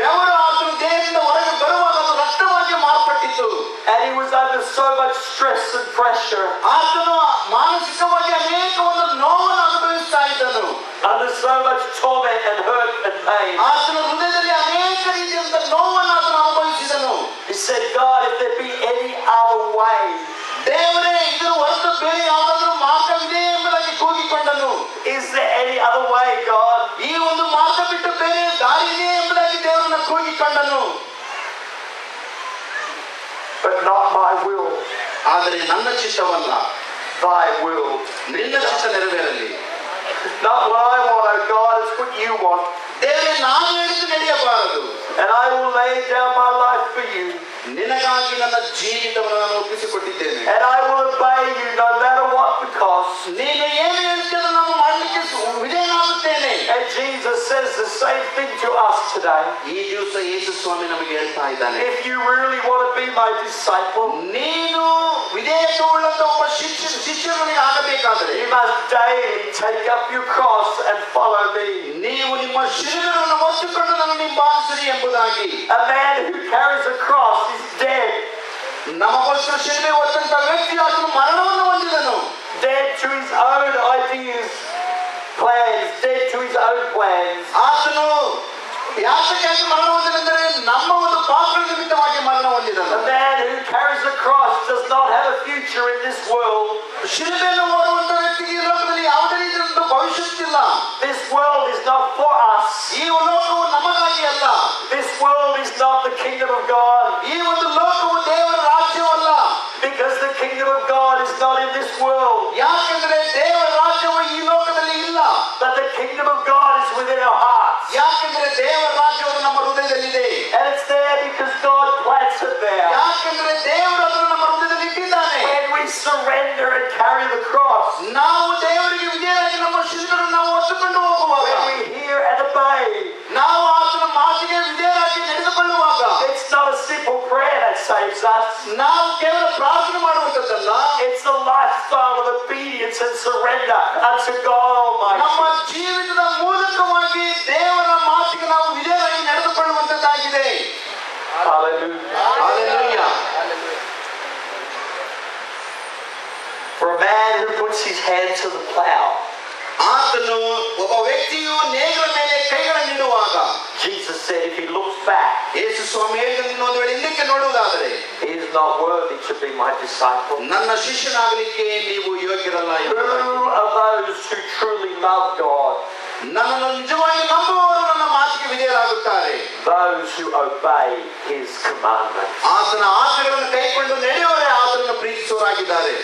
ಬೆವರು ಆತನು ದೇಹದಿಂದ ಹೊರಗೆ ಬರುವಾಗ ಅದು ರಕ್ತವಾಗಿ ಮಾರ್ಪಟ್ಟಿತು. And he was under so much stress and pressure, ಆತನು ಮಾನಸಿಕವಾಗಿ ಅನೇಕ ಒಂದು ನೋವನ್ನು ಅನುಭವಿಸ್ತಾ ಇದ್ದನು. under so much torment and hurt and pain. ಆತನ ಹೃದಯದಲ್ಲಿ ಅನೇಕ ರೀತಿಯಾದ ನೋವನ್ನು ಆತನು ಅನುಭವಿಸಿದನು. He said, God, if there be any other way, ದೇವರೇ ಇದರ ಹೊರತು ಬೇರೆ ಯಾವುದಾದ್ರೂ ಮಾರ್ಗವಿದೆ ಎಂಬುದಾಗಿ ಕೂಗಿಕೊಂಡನು. is there any other way, God? ಈ ಒಂದು ಮಾರ್ಗ ಬಿಟ್ಟು ಬೇರೆ ದಾರಿ ಇದೆ ಎಂಬುದಾಗಿ ದೇವರನ್ನ ಕೂಗಿಕೊಂಡನು. But not my will, ಆದರೆ ನನ್ನ ಚಿತ್ತವಲ್ಲ, thy will. ನಿನ್ನ ಚಿತ್ತ ನೆರವೇರಲಿ. Not what I want, oh God, it's what you want. ದೇವರೇ ನಾನು ಹೇಳಿದ್ದು ನಡೆಯಬಾರದು. And I will lay down my life for you. ನಿನಗಾಗಿ ನನ್ನ ಜೀವಿತವನ್ನು ನಾನು ಒಪ್ಪಿಸಿಕೊಟ್ಟಿದ್ದೇನೆ. And I will obey you no matter what the cost. ನೀನು ಏನು ಹೇಳ್ತೀರೋ ನಾನು ಮಾಡಲಿಕ್ಕೆ ವಿಧೇಯನಾಗುತ್ತೇನೆ. And Jesus says the same thing to us today. ಈ ದಿವಸ ಯೇಸು ಸ್ವಾಮಿ ನಮಗೆ ಹೇಳ್ತಾ ಇದ್ದಾನೆ, If you really want to be my disciple, ನೀನು ವಿಧೇಯತೆ ಉಳ್ಳಂತ ಒಬ್ಬ ಶಿಷ್ಯನಿಗೆ ಆಗಬೇಕಾದರೆ you must daily take up your cross and follow me. ನೀವು ನಿಮ್ಮ ಶಿಲುಬೆಯನ್ನು ಹೊತ್ತುಕೊಂಡು ನನ್ನ ಹಿಂಬಾಲಿಸಿರಿ ಎಂಬುದಾಗಿ. A man who carries a cross is dead. ನಮಗೋಸ್ಕರ ಶಿಲುಬೆ ಹೊತ್ತಂತ ವ್ಯಕ್ತಿ ಆತನು ಮರಣವನ್ನು ಹೊಂದಿದನು. Dead to his own ideas, plans, dead to his own plans. ಆತನು ಯಾಕೆ ಮರಣ ಹೊಂದಿದಂದರೆ ನಮ್ಮ ಒಂದು ಪಾಪಗಳ ನಿಮಿತ್ತವಾಗಿ ಮರಣ ಹೊಂದಿದನು. A man who carries a cross does not have a future in this world. ಶಿಲುಬೆಯನ್ನು ಹೊರುವಂತ ವ್ಯಕ್ತಿಗೆ ಈ ಲೋಕದಲ್ಲಿ ಯಾವುದೇ ರೀತಿಯ ಭವಿಷ್ಯತ್ತಿಲ್ಲ. This world is not for ನಿಜವಾಗಿ ಅಲ್ಲ. This world is not the kingdom of God. ಈ ಒಂದು ಲೋಕವು ದೇವರ ರಾಜ್ಯವಲ್ಲ. Because the kingdom of God is not in this world. ಯಾಕೆಂದ್ರೆ ದೇವರ ರಾಜ್ಯವು ಈ ಲೋಕದಲ್ಲಿ ಇಲ್ಲ. But the kingdom of God is within our hearts. ಯಾಕೆಂದ್ರೆ ದೇವರ ರಾಜ್ಯವು ನಮ್ಮ ಹೃದಯದಲ್ಲಿದೆ. And it's there because God plants it there. ಯಾಕೆಂದ್ರೆ ದೇವರು ಅದನ್ನು ನಮ್ಮ ಹೃದಯದಲ್ಲಿ ಇಟ್ಟಿದ್ದಾನೆ. When we surrender and carry the cross. ನಾವು ದೇವರಿಗೆ ವಿಧೇಯರಾಗಿ ನಮ್ಮ ಶಿಲುಬೆಯನ್ನು ನಾವು ಹೊತ್ತುಕೊಂಡು ಹೋಗುವಾಗ. When we hear and obey. ನಾವು ಆತನ ಮಾತಿಗೆ ವಿಧೇಯರಾಗಿ ನಡೆದುಕೊಳ್ಳುವಾಗ. It's not a simple prayer that saves us. ನಾವು ಕೇವಲ ಪ್ರಾರ್ಥನೆ ಮಾಡುವಂತದ್ದಲ್ಲ. It's a lifestyle of obedience and surrender unto God Almighty. ನಮ್ಮ ಜೀವಿತದ ಮೂಲಕವಾಗಿ ದೇವರ ಮಾತಿಗೆ ನಾವು ವಿಧೇಯರಾಗಿ ನಡೆದುಕೊಳ್ಳುವಂತದ್ದಾಗಿದೆ. Hallelujah. Hallelujah. For a man who puts his hand to the plow. ಆತನು ಒಬ್ಬ ವ್ಯಕ್ತಿಯು ನೇಗಿಲ ಮೇಲೆ ಕೈಗಳನ್ನಿಡುವಾಗ Jesus said if he looks back, ಯೇಸು ಸ್ವಾಮಿ ಹೇಳಿದ ಒಂದು ವೇಳೆ ಹಿಂದಕ್ಕೆ ನೋಡುವುದಾದರೆ he is not worthy to be my disciple. ನನ್ನ ಶಿಷ್ಯನಾಗಲಿಕ್ಕೆ ನೀವು ಯೋಗ್ಯರಲ್ಲ. Who are those who truly love God? ನನ್ನನ್ನು ನಿಜವಾಗಿ ನಂಬುವವರು ನನ್ನ ಮಾತಿಗೆ ವಿಧೇಯರಾಗುತ್ತಾರೆ. Those who obey his commandments. ಆತನ ಆಜ್ಞೆಗಳನ್ನು ಕೈಕೊಂಡು ನಡೆಯುವವರೇ ಆತನನ್ನು ಪ್ರೀತಿಸುವವರಾಗಿದ್ದಾರೆ.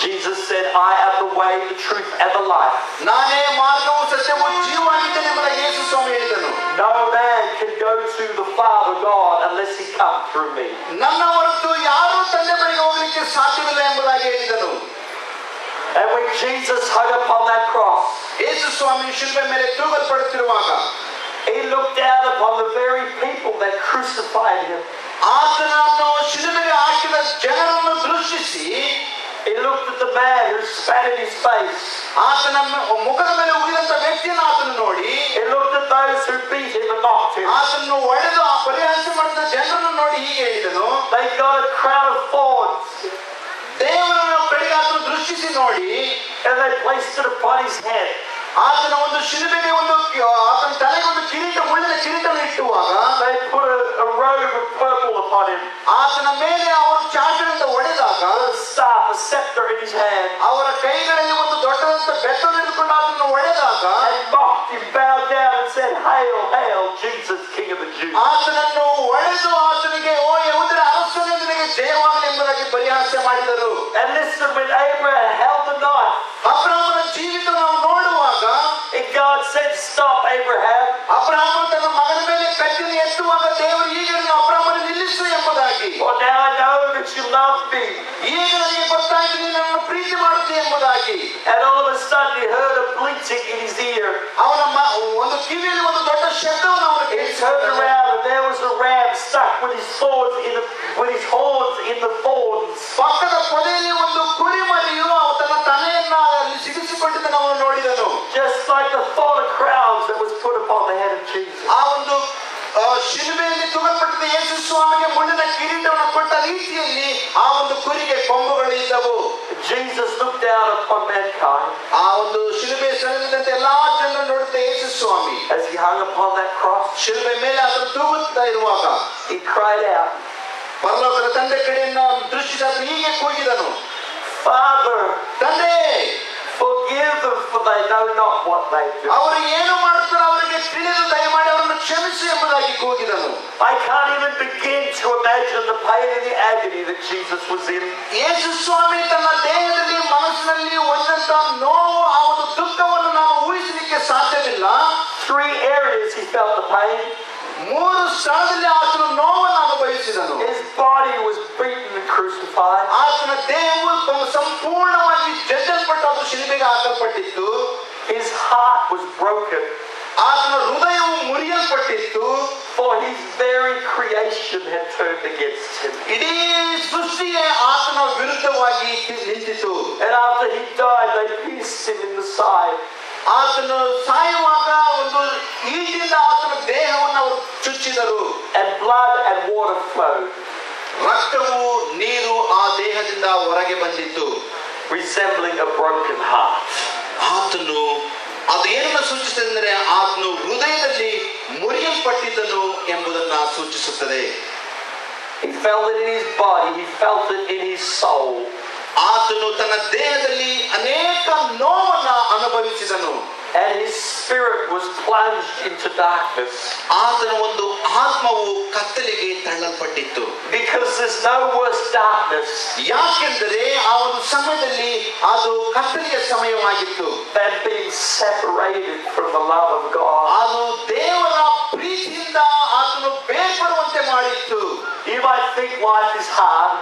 Jesus said, I am the way, the truth, and the life. ನಾನೇ ಮಾರ್ಗವು ಸತ್ಯವೂ ಜೀವವಾಗಿದ್ದೇನೆ ಎಂಬುದಾಗಿ ಯೇಸು ಸ್ವಾಮಿ ಹೇಳಿದನು. No man can go to the Father God unless he comes through me. ನನ್ನ ಹೊರತು ಯಾರೂ ತಂದೆ ಬಳಿಗೆ ಹೋಗಲಿಕ್ಕೆ ಸಾಧ್ಯವಿಲ್ಲ ಎಂಬುದಾಗಿ ಹೇಳಿದನು. And when Jesus hung upon that cross, ಯೇಸು ಸ್ವಾಮಿ ಶಿಲುಬೆ ಮೇಲೆ ತೂಗಲ್ಪಡುತ್ತಿರುವಾಗ he looked down upon the very people that crucified him. ಆತನನ್ನು ಶಿಲುಬೆಗೆ ಹಾಕಿದ ಜನರನ್ನು ದೃಷ್ಟಿಸಿ He looked at the man who spat in his face. ಆತನ ಮುಖದ ಮೇಲೆ ಉಗಿದಂತ ವ್ಯಕ್ತಿಯನ್ನು ಆತನು ನೋಡಿ He looked at those who beat him and mocked him. ಆತನನ್ನು ಹೊಡೆದು ಪರಿಹಾಸ ಮಾಡಿದ ಜನರನ್ನು ನೋಡಿ ಹೀಗೆ ಹೇಳಿದನು. They got a crown of thorns. ದೇವರನ್ನು ಕಡೆಗೆ ಆತನು ದೃಷ್ಟಿಸಿ ನೋಡಿ And they placed it upon his head. ಆತನ ಒಂದು ಶಿಲುಬೆಗೆ ಆತನ ತಲೆಗೆ ಒಂದು ಕಿರೀಟ ಮುಳ್ಳಿನ ಕಿರೀಟವನ್ನು ಇಟ್ಟುವಾಗ They put a robe of purple upon him. ಆತನ ಮೇಲೆ ಅವರು ಚಾಟಿನಿಂದ ಹೊಡೆದಾಗ A staff, a scepter in his hand. ಅವರ ಕೈಗಳಲ್ಲಿ ಒಂದು ದೊಡ್ಡದಂತ ಬೆತ್ತವನ್ನು ಹಿಡಿದುಕೊಂಡು ಆತನನ್ನು ಹೊಡೆದಾಗ And mocked him, bowed down and said, Hail, hail, Jesus, King of the Jews. ಆತನನ್ನು ಹೊಡೆದು ಆತನಿಗೆ ಓ ಯೆಹೂದ್ಯರ ಅರಸನೇ ನಿನಗೆ ಜಯವಾಗಲಿ ಎಂಬುದಾಗಿ ಪರಿಹಾಸ್ಯ ಮಾಡಿದರು. And listen, when Abraham held the knife, ಅಬ್ರಹಾಮನ ಜೀವಿತ ನಾವು ನೋಡುವಾಗ and God said, Stop, Abraham. Abraham ತನ್ನ ಮಗನ ಮೇಲೆ ಕತ್ತಿಯನ್ನು ಎತ್ತುವಾಗ ದೇವರು ಈಗ ಅಬ್ರಹಾಮನ ನಿಲ್ಲಿಸು ಎಂಬುದಾಗಿ. For now I know that you love me. ಈಗ ನನಗೆ ಗೊತ್ತಾಯ್ತು ನೀನು ನನ್ನನ್ನು ಪ್ರೀತಿ ಮಾಡುತ್ತೀಯ ಎಂಬುದಾಗಿ. And all of a sudden he heard a bleating in his ear. ಅವನ ಒಂದು ಕಿವಿಯಲ್ಲಿ ಒಂದು ದೊಡ್ಡ ಶಬ್ದವನ್ನು ಅವನು He turned ಕೇಳಿಸಿಕೊಂಡನು. around and there was a ram stuck with his horns in the thorns. ಪಕ್ಕದ ಪೊದೆಯಲ್ಲಿ ಒಂದು ಕುರಿಮರಿಯು ತನ್ನ ತಲೆಯನ್ನ ಅಲ್ಲಿ ಸಿಗಿಸಿಕೊಂಡಿದ್ದನ್ನು ಅವನು ನೋಡಿದನು. Just like the thorn of crowns that was put upon the head of Jesus. ಆ ಒಂದು ಶಿಲುಬೆಯಲ್ಲಿ ತೂಗಲ್ಪಟ್ಟಿದ್ದ ಯೇಸು ಸ್ವಾಮಿಗೆ ಮುಳ್ಳಿನ ಕಿರೀಟವನ್ನು ಕೊಟ್ಟ ರೀತಿಯಲ್ಲಿ ಆ ಒಂದು ಕುರಿಗೆ ಕೊಂಬುಗಳು ಇದ್ದವು. Jesus looked down upon mankind. ಆ ಒಂದು ಶಿಲುಬೆ ಸೆಳೆದಂತೆ ಎಲ್ಲಾ ಜನರನ್ನು ನೋಡುತ್ತ ಯೇಸು ಸ್ವಾಮಿ As he hung upon that cross, ಶಿಲುಬೆ ಮೇಲೆ ಅದನ್ನು ತೂಗುತ್ತಾ ಇರುವಾಗ he cried out, ಪರಲೋಕದ ತಂದೆ ಕಡೆಯಿಂದ ದೃಷ್ಟಿಸಿ ಆತನು ಹೀಗೆ ಕೂಗಿದನು, Father, ತಂದೆ forgive them, for they know not what they do. ಅವರು ಏನು ಮಾಡುತ್ತಾರೋ ಅವರಿಗೆ ತಿಳಿದು ದಯಮಾಡಿ ಅವರನ್ನು ಕ್ಷಮಿಸಿ ಎಂಬುದಾಗಿ ಕೂಗಿದನು. I can't even begin to imagine the pain and the agony that Jesus was in. ಯೇಸು ಸ್ವಾಮಿ ತನ್ನ ದೇಹದಲ್ಲಿ ಮನಸ್ಸಿನಲ್ಲಿ ಒಂದಂತ ನೋವು ಆ ಒಂದು ದುಃಖವನ್ನು ನಾನು ಊಹಿಸಲಿಕ್ಕೆ ಸಾಧ್ಯವಿಲ್ಲ. 3 areas he felt the pain. 3 ಸ್ಥಳದಲ್ಲಿ ಆತನು ನೋವನ್ನು ಅನುಭವಿಸಿದನು. His body was beaten and crucified. ಆತನ ದೇಹವು ಸಂಪೂರ್ಣವಾಗಿ ಜಜ್ಜಲ್ಪಟ್ಟು ಅದು ಶಿಲುಬೆಗೆ ಹಾಕಲ್ಪಟ್ಟಿತ್ತು. His heart was broken. ಆತನ ಹೃದಯವು ಮುರಿಯಲ್ಪಟ್ಟಿತ್ತು. For his very creation had turned against him. ಇಡೀ ಸೃಷ್ಟಿಯೇ ಆತನ ವಿರುದ್ಧವಾಗಿ ನಿಂತಿತು. And after he died, they pierced him in the side. ಆತನು ಸಾಯುವಾಗ ಒಂದು ಈಟಿಂದ ಆತನ ದೇಹವನ್ನು ಅವರು ಚುಚ್ಚಿದರು. And blood and water flowed. ರಕ್ತವು ನೀರು ಆ ದೇಹದಿಂದ ಹೊರಗೆ ಬಂದಿತ್ತು. Resembling a broken heart. ಆತನು ಅದು ಏನನ್ನ ಸೂಚಿಸುತ್ತದೆ ಅಂದರೆ ಆತನು ಹೃದಯದಲ್ಲಿ ಮುರಿಯಲ್ಪಟ್ಟಿದ್ದನು ಎಂಬುದನ್ನು ಸೂಚಿಸುತ್ತದೆ. He felt it in his body. He felt it in his soul. ಆತನು ತನ್ನ ದೇಹದಲ್ಲಿ ಅನೇಕ ನೋವನ್ನ ಅನುಭವಿಸಿದನು. and his spirit was plunged into darkness. ಆತನ ಒಂದು ಆತ್ಮವು ಕತ್ತಲೆಗೆ ತಳ್ಳಲ್ಪಟ್ಟಿತ್ತು. Because there's no worse darkness ಯಾಕೆಂದರೆ ಆ ಒಂದು ಸಮಯದಲ್ಲಿ ಅದು ಕತ್ತಲೆಯ ಸಮಯವಾಗಿತ್ತು. than being separated from the love of God. ಅದು ದೇವರ ಪ್ರೀತಿಯಿಂದ ಆತನು ಬೇರ್ಪಡುವಂತೆ ಮಾಡಿತ್ತು. You might think life is hard.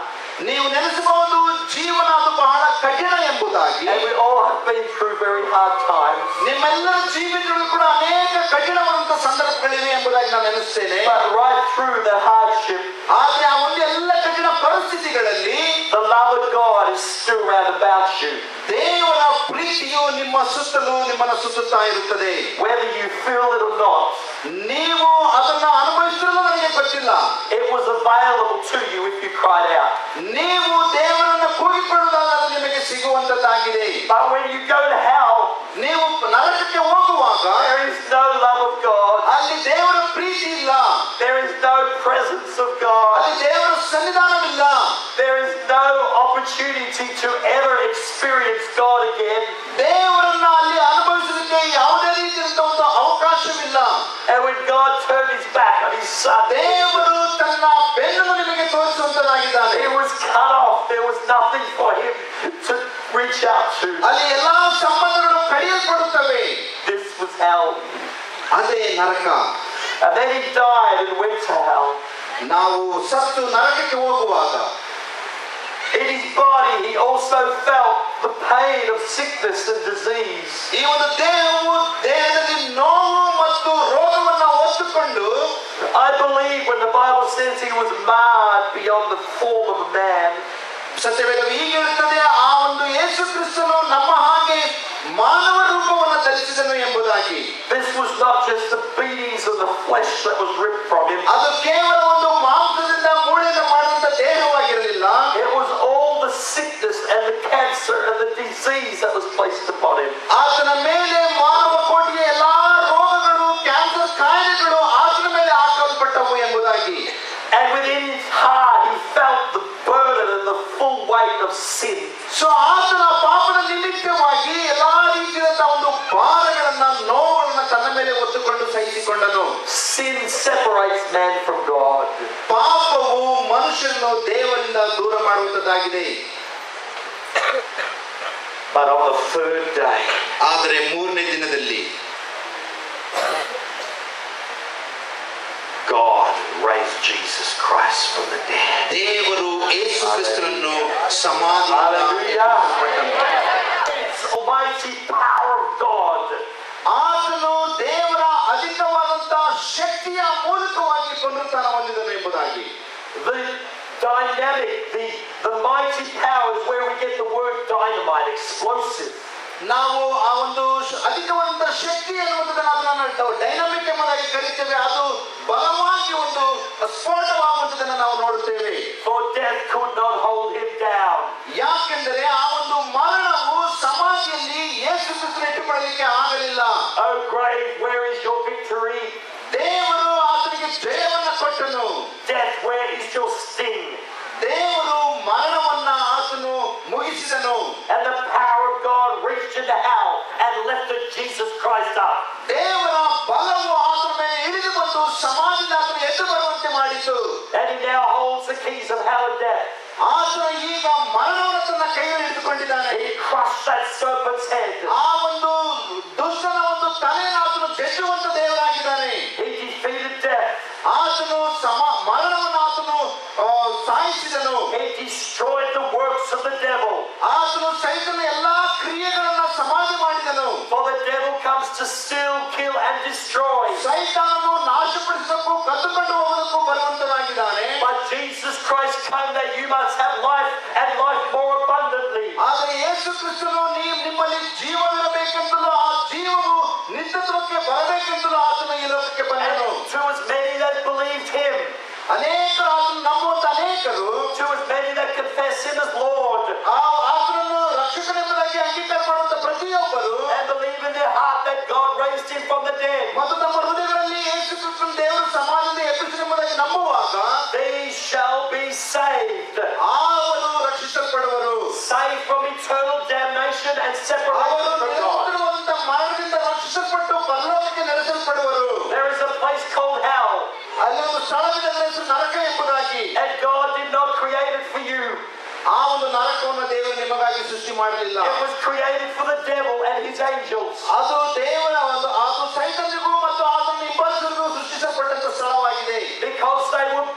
ನೀವು ನೆನೆಸಬಹುದು ಜೀವನ ಅದು ಬಹಳ ಕಠಿಣ ಎಂಬುದಾಗಿ. And we all have been through very hard times. ನಿಮ್ಮೆಲ್ಲರ ಜೀವಿತಗಳು ಕೂಡ ಅನೇಕ ಕಠಿಣವಾದಂತಹ ಸಂದರ್ಭಗಳಿವೆ ಎಂಬುದಾಗಿ ನಾನು ನೆನೆಸ್ತೇನೆ. But right through the hardship, ಆದರೆ ಆ ಒಂದು ಎಲ್ಲ ಕಠಿಣ ಪರಿಸ್ಥಿತಿಗಳಲ್ಲಿ the love of God is still round about you. ದೇವರ ಪ್ರೀತಿಯು ನಿಮ್ಮ ಸುತ್ತಲೂ ನಿಮ್ಮನ್ನು ಸುತ್ತುತ್ತಾ ಇರುತ್ತದೆ. Whether you feel it or not, ನೀವು ಅದನ್ನ ಅನುಭವಿಸಿರೋದು ನನಗೆ ಗೊತ್ತಿಲ್ಲ. it was available to you if you cried out. ನೀವು ದೇವರನ್ನು ಕೂಗಿಕೊಳ್ಳುವುದಾದರೆ ಅದು ನಿಮಗೆ ಸಿಗುವಂತದ್ದಾಗಿದೆ. But when you go to hell, ನೀವು ನರಕಕ್ಕೆ ಹೋಗುವಾಗ there is no love of God. ಅಲ್ಲಿ ದೇವರ ಪ್ರೀತಿ ಇಲ್ಲ. There is no presence of God. ಅಲ್ಲಿ ದೇವರ ಸನ್ನಿಧಾನವಿಲ್ಲ. There is no opportunity to ever experience God again. ದೇವರನ್ನ ಅಲ್ಲಿ ಅನುಭವಿಸಲಿಕ್ಕೆ ಯಾವುದೇ ರೀತಿಯಾದಂತಹ ಒಂದು ಅವಕಾಶವಿಲ್ಲ. And when God turned his back on his son, ದೇವರು ತನ್ನ ಬೆನ್ನನ್ನು ನಿಮಗೆ ತೋರಿಸುವಂತನಾಗಿದ್ದಾನೆ. he was cut off. There was nothing for him to reach out to. ಅಲ್ಲಿ ಎಲ್ಲಾ ಸಂಬಂಧಗಳು ಕಡಿಯಲ್ಪಡುತ್ತವೆ. This was hell. ಅದೇ ನರಕ. And then he died and went to hell. ನಾವು ಸತ್ತು ನರಕಕ್ಕೆ ಹೋಗುವಾಗ in his body he also felt the pain of sickness and disease. ಈ ಒಂದು ದೇಹದಲ್ಲಿ ನೋವು ಮತ್ತು ರೋಗವನ್ನು ಹೊತ್ತುಕೊಂಡು I believe when the Bible says he was marred beyond the form of a man, ಸತ್ಯವೇದವು ಹೀಗೆ ಹೇಳುತ್ತದೆ, ಆ ಒಂದು ಯೇಸು ಕ್ರಿಸ್ತನು ನಮ್ಮ ಹಾಗೆ ಮಾನವ ರೂಪವನ್ನು ಧರಿಸಿದನು ಎಂಬುದಾಗಿ. This was not just the beatings of the flesh that was ripped from him. ಅದು ಕೇವಲ ಒಂದು ಮಾಂಸದಿಂದ ಮೂಳೆಯಿಂದ ಮಾಡಿದಂತ ದೇಹವಾಗಿರಲಿಲ್ಲ. It was all the sickness and the cancer and the disease that was placed upon him. ಆತನ ಮೇಲೆ ಮಾನವ ಕೋಟಿಯ ಎಲ್ಲಾ ರೋಗಗಳು, ಕ್ಯಾನ್ಸರ್ ಕಾಯಿಲೆಗಳು ಆತನ ಮೇಲೆ ಹಾಕಲ್ಪಟ್ಟವು ಎಂಬುದಾಗಿ. And within his heart he felt the burden and the full weight of sin. So ಆತನ ಪಾಪದ ನಿಮಿತ್ತವಾಗಿ ಎಲ್ಲಾ ರೀತಿಯಾದ ಒಂದು ಭಾರಗಳನ್ನ, ನೋವುಗಳನ್ನ ತನ್ನ ಮೇಲೆ ಹೊತ್ತುಕೊಂಡು ಸಹಿಸಿಕೊಂಡನು. Sin separates man from God. ಪಾಪವು ಮನುಷ್ಯನನ್ನು ದೇವರಿಂದ ದೂರ ಮಾಡುವಂತದ್ದಾಗಿದೆ. But on the third day, ಆದರೆ ಮೂರನೇ ದಿನದಲ್ಲಿ God raised Jesus Christ from the dead. ದೇವರು ಯೇಸು ಕ್ರಿಸ್ತನನ್ನು ಸಮಾಧಿ Hallelujah. It's almighty power of God. ಆತನು ದೇವರ ಅಧಿಕವಾದಂತಹ ಶಕ್ತಿಯ ಮೂಲಕವಾಗಿ ಪುನರುತ್ಥಾನ ಹೊಂದಿದನು ಎಂಬುದಾಗಿ. The dynamic, the mighty power is where we get the word dynamite, explosive. ನಾವು ಆ ಒಂದು ಅಧಿಕವಾದಂತಹ ಶಕ್ತಿ ಅನ್ನುವಂಥದ್ದನ್ನು ನಾವು ಡೈನಾಮಿಕ್ ಎಂಬುದಾಗಿ ಕರೀತೇವೆ. ಅದು ಬಲವಾಗಿ ಒಂದು ಸ್ಫೋಟವಾಗುವಂಥದ್ದನ್ನು ನಾವು ನೋಡುತ್ತೇವೆ. For death could not hold him down. ಯಾಕೆಂದರೆ ಆ ಒಂದು ಮರಣವು ಸಮಾಧಿಯಲ್ಲಿ ಯೇಸು ಕ್ರಿಸ್ತನ ಇಟ್ಟುಕೊಳ್ಳಲಿಕ್ಕೆ ಆಗಲಿಲ್ಲ. Oh grave, where is your victory? ದೇವರು ಆತನಿಗೆ ಜಯವನ್ನು ಕೊಟ್ಟನು. Death, where is your sting? ದೇವರು ಮರಣವನ್ನ ಆತನು ಮುಗಿಸಿದನು. And the power of God reached into hell and lifted Jesus Christ up. ದೇವರ ಬಲವು ಆತನ ಮೇಲೆ ಇಳಿದು ಬಂದು ಸಮಾಧಿಯಿಂದ ಆತನು ಎದ್ದು ಬರುವಂತೆ ಮಾಡಿತು. And he now holds the keys of hell and death. ಆತನು ಈಗ ಮರಣವನ್ನು ತನ್ನ ಕೈಯಲ್ಲಿ ಹಿಡಿದುಕೊಂಡಿದ್ದಾನೆ. He crushed that serpent's head. ಆ ಒಂದು ದುಷ್ಟನ ಒಂದು ತಲೆಯನ್ನು ಆತನು ಬೆಚ್ಚುವಂತ ದೇವರಾಗಿದ್ದಾನೆ. He defeated death. ಆತನು ಮರಣವನ್ನು ಆತನು ಸಾಯಿಸಿದನು. He destroyed the works of the devil. ಆತನು ಸೈತನ ಎಲ್ಲಾ ಕ್ರಿಯೆಗಳನ್ನ ಸಮಾಧಿ ಮಾಡಿದನು. For the devil comes to steal, kill and destroy. ಸೈತಾನನು ನಾಶಪಡಿಸಬೇಕು, ಕದ್ದುಕೊಂಡು ಹೋಗುವುದಕ್ಕೂ ಬರುವಂತನಾಗಿದ್ದಾನೆ. But Jesus Christ came that you must have life and life more abundantly. ಆದರೆ ಯೇಸು ಕ್ರಿಸ್ತನು ನಿಮ್ಮಲ್ಲಿ ಜೀವವಿರಬೇಕೆಂತಲೂ ಆ ಜೀವವು ನಿತ್ಯತ್ವಕ್ಕೆ ಬರಬೇಕೆಂತಲೂ ಆತನು ಈ ಲೋಕಕ್ಕೆ ಬಂದನು. To as many that believed him, ಅನೇಕರು ಆತನು ನಂಬುವಂತ ಅನೇಕರು, to as many that confess him as Lord, ಆತನನ್ನು ರಕ್ಷಕನೆಂಬುದಾಗಿ ಅಂಗೀಕಾರ ಮಾಡುವಂತ ಪ್ರತಿಯೊಬ್ಬರು and believe in their heart that God raised him from the dead, ಮತ್ತು ತಮ್ಮ ಹೃದಯಗಳಲ್ಲಿ ಯೇಸು ಕ್ರಿಸ್ತನ ದೇವರು ಸಮಾಧಿಯಿಂದ ಎಬ್ಬಿಸಿದೆಂಬುದಾಗಿ ನಂಬುವಾಗ these shall be saved. ಅವರು ರಕ್ಷಿಸಲ್ಪಡುವರು. Saved from eternal damnation and separation ಅವರು from God. ನಿರಂತರವಾದಂತ ಮರಣದಿಂದ ರಕ್ಷಿಸಲ್ಪಡುವರು. ಅಲ್ಲಿ ಒಂದು ಸ್ಥಳವಿದೆ, ಅದರ ಹೆಸರು ನರಕ ಎಂಬುದಾಗಿ. And God did not create it for you. ಆ ಒಂದು ನರಕವನ್ನು ದೇವರು ನಿಮಗಾಗಿ ಸೃಷ್ಟಿ ಮಾಡಲಿಲ್ಲ. It was created for the devil and his angels. ಅದು ದೇವರ ಅದು ಸೈತಾನನಿಗೂ ಮತ್ತು ಆತನ ಹಿಂಬಾಲಿಸುವವರಿಗೂ ಸೃಷ್ಟಿಸಲ್ಪಟ್ಟಂತ ಸ್ಥಳವಾಗಿದೆ. Because they were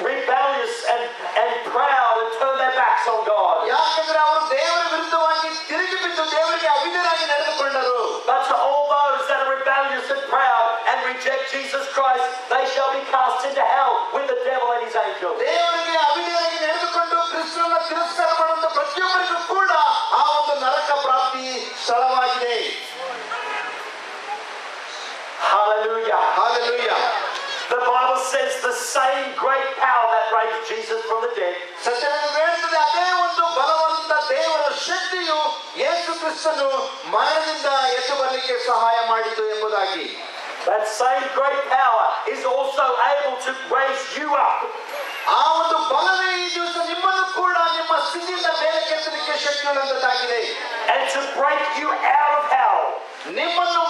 rebellious and proud and turned their backs on God. ಯಾಕಂದ್ರೆ ಅವರು ದೇವರ ವಿರುದ್ಧವಾಗಿ ತಿರುಗಿ ಬಿದ್ದು ದೇವರಿಗೆ ಅವಿಧೇಯರಾಗಿ ನಡೆದುಕೊಂಡರು. But to all those that are rebellious and proud and reject Jesus Christ, they shall be cast into hell with the devil and his angels. ದೇವರಿಗೆ ಅವಿಧೇಯರಾಗಿ ನಡೆದುಕೊಂಡು ಕ್ರಿಸ್ತನನ್ನ ತಿರಸ್ಕಾರ ಮಾಡುವಂತ ಪ್ರತಿಯೊಬ್ಬರಿಗೂ ಕೂಡ ಆ ಒಂದು ನರಕ ಪ್ರಾಪ್ತಿ ಸ್ಥಳವಾಗಿದೆ. Hallelujah. Hallelujah. The Bible says the same great power that raised Jesus from the dead ಸತ್ಯವೇದ ಹೇಳುತ್ತದೆ, ಅದೇ ಒಂದು ಬಲವಂತ ದೇವರ ಶಕ್ತಿಯು ಯೇಸು ಕ್ರಿಸ್ತನು ಮರಣದಿಂದ ಎದ್ದು ಬರಲಿಕ್ಕೆ ಸಹಾಯ ಮಾಡಿತು ಎಂಬುದಾಗಿ. that same great power is also able to raise you up. ಆ ಒಂದು ಬಲವೇ ಈ ದಿವಸ ನಿಮ್ಮನ್ನು ಕೂಡ ನಿಮ್ಮ ಸ್ಥಿತಿಯಿಂದ ಮೇಲೆ ಕೆತ್ತಲಿಕ್ಕೆ ಶಕ್ತಿಯುಳ್ಳಂತದ್ದಾಗಿದೆ. And to break you out of hell. ನಿಮ್ಮನ್ನು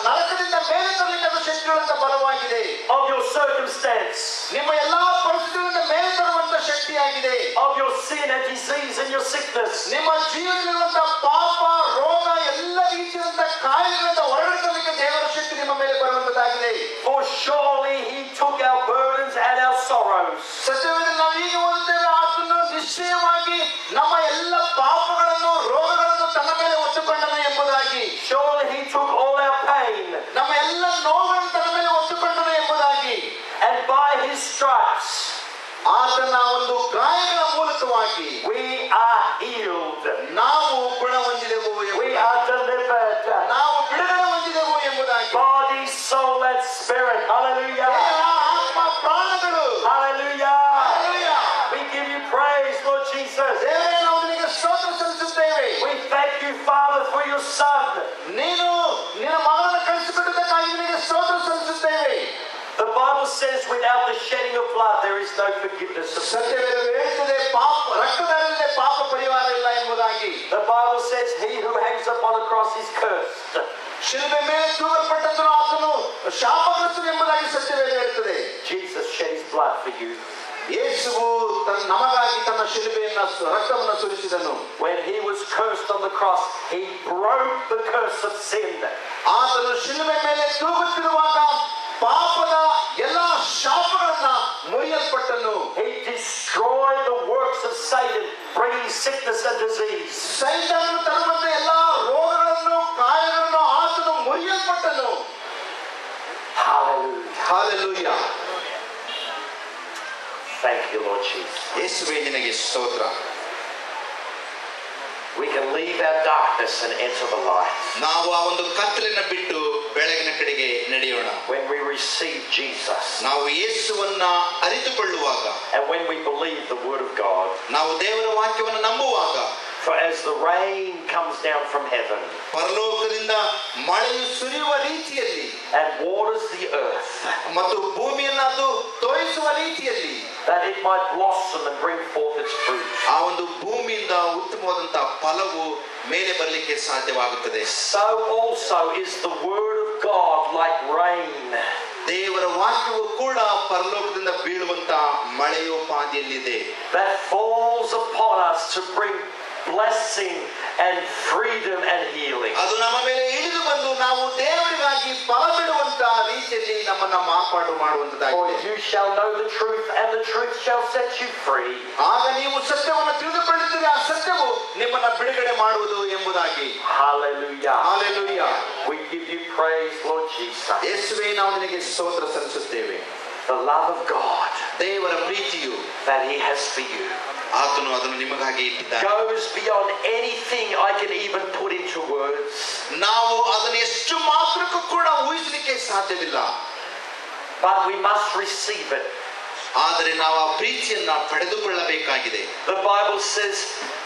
ನರಕದಿಂದ ಮೇಲೆ ತರಲಿಕ್ಕೆ ಅದು ಶಕ್ತಿಯುಳ್ಳಂತ ಬಲವಾಗಿದೆ. Of your circumstance. ನಿಮ್ಮ ಎಲ್ಲಾ ಪರಿಸ್ಥಿತಿಗಳಿಂದ ಮೇಲೆ ತರುವಂತ ಶಕ್ತಿಯಾಗಿದೆ. Of your sin and disease and your sickness. ನಿಮ್ಮ ಜೀವನದಲ್ಲಿರುವಂತ ಪಾಪ, ರೋಗ, ಎಲ್ಲ ರೀತಿಯಾದಂತ ಕಾಯಿಲೆಗಳಿಂದ ಹೊರಗಡೆ ತರಲಿಕ್ಕೆ ದೇವರ ಶಕ್ತಿ ನಿಮ್ಮ ಮೇಲೆ ಬರುವಂತದ್ದಾಗಿದೆ. For surely he took our burdens and our sorrows. ಸತ್ಯವೇದ ನಾವು ಈಗ ಓದುತ್ತೇವೆ, ಆತನು ನಿಶ್ಚಯವಾಗಿ ನಮ್ಮ ಎಲ್ಲ ಪಾಪಗಳನ್ನು, ರೋಗಗಳನ್ನು ತನ್ನ ಮೇಲೆ ಹೊತ್ತುಕೊಂಡನು ಎಂಬುದಾಗಿ. Surely he took all our pain. ನಮ್ಮ ಎಲ್ಲ ನೋವುಗಳನ್ನು ತನ್ನ ಮೇಲೆ ಹೊತ್ತುಕೊಂಡನು ಎಂಬುದಾಗಿ. And by his stripes ಆತನ ಒಂದು ಗಾಯಗಳ ಮೂಲಕವಾಗಿ we are healed. ನಾವು ಗುಣ ಹೊಂದಿದೆವು, We are delivered. ನಾವು ಬಿಡುಗಡೆ ಹೊಂದಿದೆವು ಎಂಬುದಾಗಿ. Body, soul and spirit. Hallelujah. ದೇಹ, ಆತ್ಮ, ಪ್ರಾಣಗಳು. Hallelujah. Hallelujah. We give you praise, Lord Jesus. ದೇವರೇ, ನಾವು ನಿನಗೆ ಸ್ತೋತ್ರ ಸಲ್ಲಿಸುತ್ತೇವೆ. We thank you, Father, for your Son. ನೀನು ನಿನ್ನ ಮಗನನ್ನು ಕಳಿಸಿಕೊಟ್ಟದ್ದಕ್ಕಾಗಿ ನಿನಗೆ ಸ್ತೋತ್ರ ಸಲ್ಲಿಸುತ್ತೇವೆ. The Bible says without the shedding of blood there is no forgiveness of sin. ಸತ್ಯವೇದ ಹೇಳುತ್ತದೆ, ರಕ್ತದಲ್ಲದೆ ಪಾಪ ಪರಿಹಾರ ಇಲ್ಲ ಎಂಬುದಾಗಿ. The Bible says he who hangs upon a cross is cursed. ಶಿಲುಬೆ ಮೇಲೆ ತೂಗಲ್ಪಟ್ಟಂತನು ಆತನು ಶಾಪಗ್ರಸ್ತನು ಎಂಬುದಾಗಿ ಸತ್ಯವೇದ ಹೇಳುತ್ತದೆ. Jesus shed his blood for you. ಯೇಸುವು ನಮಗಾಗಿ ತನ್ನ ಶಿಲುಬೆಯನ್ನ ರಕ್ತವನ್ನು ಸುರಿಸಿದನು. When he was cursed on the cross, he broke the curse of sin. ಆತನು ಶಿಲುಬೆ ಮೇಲೆ ತೂಗುತ್ತಿರುವಾಗ ಪಾಪದ ಎಲ್ಲಾ ಶಾಪಗಳನ್ನ ಮುರಿಯಲ್ಪಟ್ಟನು. He destroyed the works of Satan, bringing sickness and disease. ಸೈತಾನನು ತರುವಂತ ಎಲ್ಲಾ ರೋಗಗಳನ್ನು, ಕಾಯಿಲೆಗಳನ್ನು ಆತನು ಮುರಿಯಲ್ಪಟ್ಟನು. Hallelujah. Hallelujah. Thank you, Lord Jesus. ಯೇಸುವೇ ನಿನಗೆ ಸ್ತೋತ್ರ. We can leave our darkness and enter the light. ನಾವು ಆ ಒಂದು ಕತ್ತಲನ್ನ ಬಿಟ್ಟು ಬೆಳಗಿನ ಕಡೆಗೆ ನಡೆಯೋಣ. When we receive Jesus. ನಾವು ಯೇಸುವನ್ನ ಅರಿತುಕೊಳ್ಳುವಾಗ. And when we believe the word of God. ನಾವು ದೇವರ ವಾಕ್ಯವನ್ನು ನಂಬುವಾಗ. For as the rain comes down from heaven. ಪರಲೋಕದಿಂದ ಮಳೆಯು ಸುರಿಯುವ ರೀತಿಯಲ್ಲಿ. And waters the earth. ಮತ್ತು ಭೂಮಿಯನ್ನು ಅದು ತೋಯಿಸುವ ರೀತಿಯಲ್ಲಿ. That it might blossom and bring forth its fruit. ಆ ಒಂದು ಭೂಮಿಯಿಂದ ಉತ್ತಮವಾದಂತಹ ಫಲವು ಮೇಲೆ ಬರಲಿಕ್ಕೆ ಸಾಧ್ಯವಾಗುತ್ತದೆ. So also is the word of God like rain. ದೇವರ ವಾಕ್ಯವು ಕೂಡ ಪರಲೋಕದಿಂದ ಬೀಳುವಂತ ಮಳೆಯೋಪಾದಿಯಲ್ಲಿದೆ. That falls upon us to bring blessing and freedom and healing. ಅದು ನಮ್ಮ ಮೇಲೆ ಇಳಿದು ಬಂದು ನಾವು ದೇವರಿಗಾಗಿ ಫಲ ಬಿಡುವಂತ ರೀತಿಯಲ್ಲಿ ನಮ್ಮನ್ನ ಮಾರ್ಪಾಡು ಮಾಡುವಂತದ್ದಾಗಿದೆ. For you shall know the truth and the truth shall set you free. ಆಗ ನೀವು ಸತ್ಯವನ್ನು ತಿಳಿದುಕೊಳ್ಳುತ್ತೀರಿ, ಆ ಸತ್ಯವು ನಿಮ್ಮನ್ನ ಬಿಡುಗಡೆ ಮಾಡುವುದು ಎಂಬುದಾಗಿ. Hallelujah. Hallelujah. We give you praise, Lord Jesus. ಯೇಸುವೇ, ನಾವು ನಿನಗೆ ಸ್ತೋತ್ರ ಸಲ್ಲಿಸುತ್ತೇವೆ. The love of God ದೇವರ ಪ್ರೀತಿಯು that he has for you ಆತನು ಅದನ್ನು ನಿಮಗಾಗಿ ಇಟ್ಟಿದ್ದಾನೆ. goes beyond anything I can even put into words. ನಾವು ಅದನ್ನು ಎಷ್ಟು ಮಾತ್ರಕ್ಕೂ ಕೂಡ ಊಹಿಸಲಿಕ್ಕೆ ಸಾಧ್ಯವಿಲ್ಲ. But we must receive it. ಆದರೆ ನಾವು ಆ ಪ್ರೀತಿಯನ್ನ ಪಡೆದುಕೊಳ್ಳಬೇಕಾಗಿದೆ. The Bible says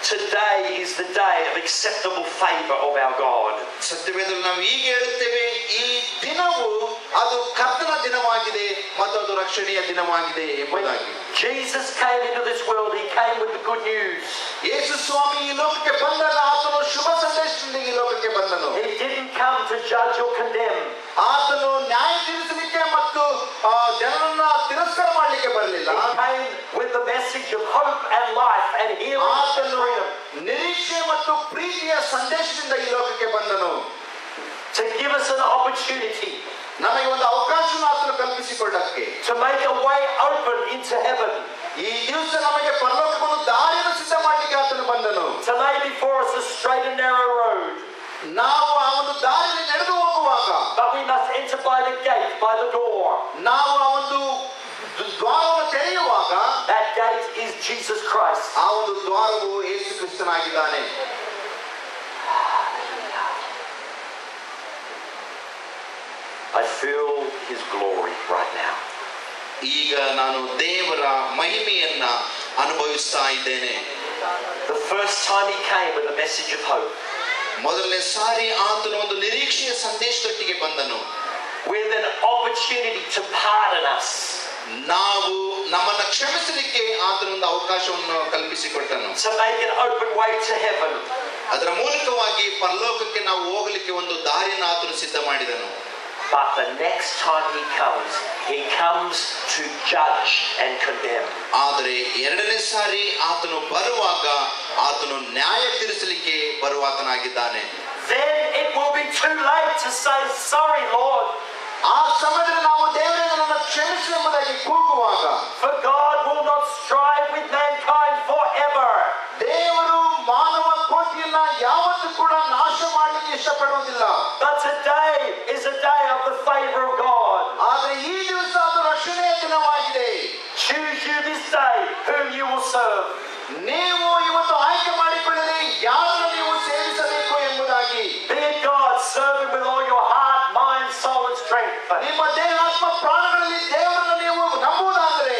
today is the day of acceptable favor of our God. ಸತ್ಯವೇದದಲ್ಲಿ ನಾವು ಈಗ ಹೇಳುತ್ತೇವೆ, ಈ ದಿನವು ಅದು ಕರ್ತನ ದಿನವಾಗಿದೆ ಮತ್ತು ಅದು ರಕ್ಷಣೆಯ ದಿನವಾಗಿದೆ ಎಂಬುದಾಗಿ. Jesus came into this world, he came with the good news. ಯೇಸು ಸ್ವಾಮಿ ಈ ಲೋಕಕ್ಕೆ ಬಂದಾಗ ಆತನು ಶುಭ ಸಂದೇಶದಿಂದ ಈ ಲೋಕಕ್ಕೆ ಬಂದನು. He didn't come to judge or condemn. ಆತನು ನ್ಯಾಯ ತೀರಿಸಲಿಕ್ಕೆ ಮಾಡಲಿಕ್ಕೆ ಮತ್ತು ಜನರನ್ನ ತಿರಸ್ಕಾರ ಮಾಡಲಿಕ್ಕೆ ಬರಲಿಲ್ಲ. He came with the message of hope and life and healing and freedom. ನಿರೀಕ್ಷೆ ಮತ್ತು ಪ್ರೀತಿಯ ಸಂದೇಶದಿಂದ ಈ ಲೋಕಕ್ಕೆ ಬಂದನು. To give us an opportunity. ನಮಗೆ ಒಂದು ಅವಕಾಶವನ್ನು ಆತನು ಕಲ್ಪಿಸಿಕೊಳ್ಳಕ್ಕೆ. To make a way open into heaven. ಈ ದಿವಸ ನಮಗೆ ಪರಲೋಕಕ್ಕೆ ಒಂದು ದಾರಿಯನ್ನು ಸಿದ್ಧ ಮಾಡಲಿಕ್ಕೆ ಆತನು ಬಂದನು. To lay before us a straight and narrow road. ನಾವು ಆ ಒಂದು ದಾರಿಯಲ್ಲಿ ನಡೆದು ಹೋಗುವಾಗ, but we must enter by the gate, by the door. ನಾವು ಆ ಒಂದು ದ್ವಾರವನ್ನು ತೆರೆಯುವಾಗ, that gate is Jesus Christ. ಆ ಒಂದು ದ್ವಾರವು ಯೇಸು ಕ್ರಿಸ್ತನಾಗಿದ್ದಾನೆ. I feel his glory right now. ಈಗ ನಾನು ದೇವರ ಮಹಿಮೆಯನ್ನ ಅನುಭವಿಸ್ತಾ ಇದ್ದೇನೆ. The first time he came with a message of hope. ಮೊದಲನೇ ಸಾರಿ ಆತನು ಒಂದು ನಿರೀಕ್ಷೆಯ ಸಂದೇಶದೊಟ್ಟಿಗೆ ಬಂದನು. With an opportunity to pardon us. ನಾವು ನಮ್ಮನ್ನ ಕ್ಷಮಿಸಲಿಕ್ಕೆ ಆತನ ಒಂದು ಅವಕಾಶವನ್ನು ಕಲ್ಪಿಸಿಕೊಟ್ಟನು. To make an open way to heaven. ಅದರ ಮೂಲಕವಾಗಿ ಪರಲೋಕಕ್ಕೆ ನಾವು ಹೋಗಲಿಕ್ಕೆ ಒಂದು ದಾರಿಯನ್ನು ಆತನು ಸಿದ್ಧ ಮಾಡಿದನು. But the next time he comes to judge and condemn. ಆದರೆ ಎರಡನೇ ಸಾರಿ ಆತನು ಬರುವಾಗ ಆತನು ನ್ಯಾಯ ತೀರಿಸಲಿಕ್ಕೆ ಬರುವಾತನಾಗಿದ್ದಾನೆ. Then it will be too late to say sorry, Lord. ಆ ಸಮಯದಲ್ಲಿ ನಾವು ದೇವರೇ ನನ್ನನ್ನು ಕ್ಷಮಿಸು ಎಂಬುದಾಗಿ ಕೂಗುವಾಗ, for God will not strive with mankind forever. ದೇವರು ಮಾನವ ಕೋಟಿಯನ್ನ ಯಾವತ್ತೂ ಕೂಡ ನಾಶ ಮಾಡಲಿಕ್ಕೆ ಇಷ್ಟಪಡುವುದಿಲ್ಲ. But today is a day of the favor of God. ಆದರೆ ಈ ದಿವಸ ಅದು ರಕ್ಷಣೆಯ ದಿನವಾಗಿದೆ. Choose you this day whom you will serve. ನೀವು ಇವತ್ತು ಆಯ್ಕೆ ಮಾಡಿಕೊಳ್ಳಿರಿ ಯಾರನ್ನು ನೀವು ಸೇವಿಸಬೇಕು ಎಂಬುದಾಗಿ. Be God, serve him with all your heart, mind, soul and strength. ನಿಮ್ಮ ದೇಹಾತ್ಮ ಪ್ರಾಣಗಳಲ್ಲಿ ದೇವರನ್ನು ನೀವು ನಂಬುವುದಾದರೆ,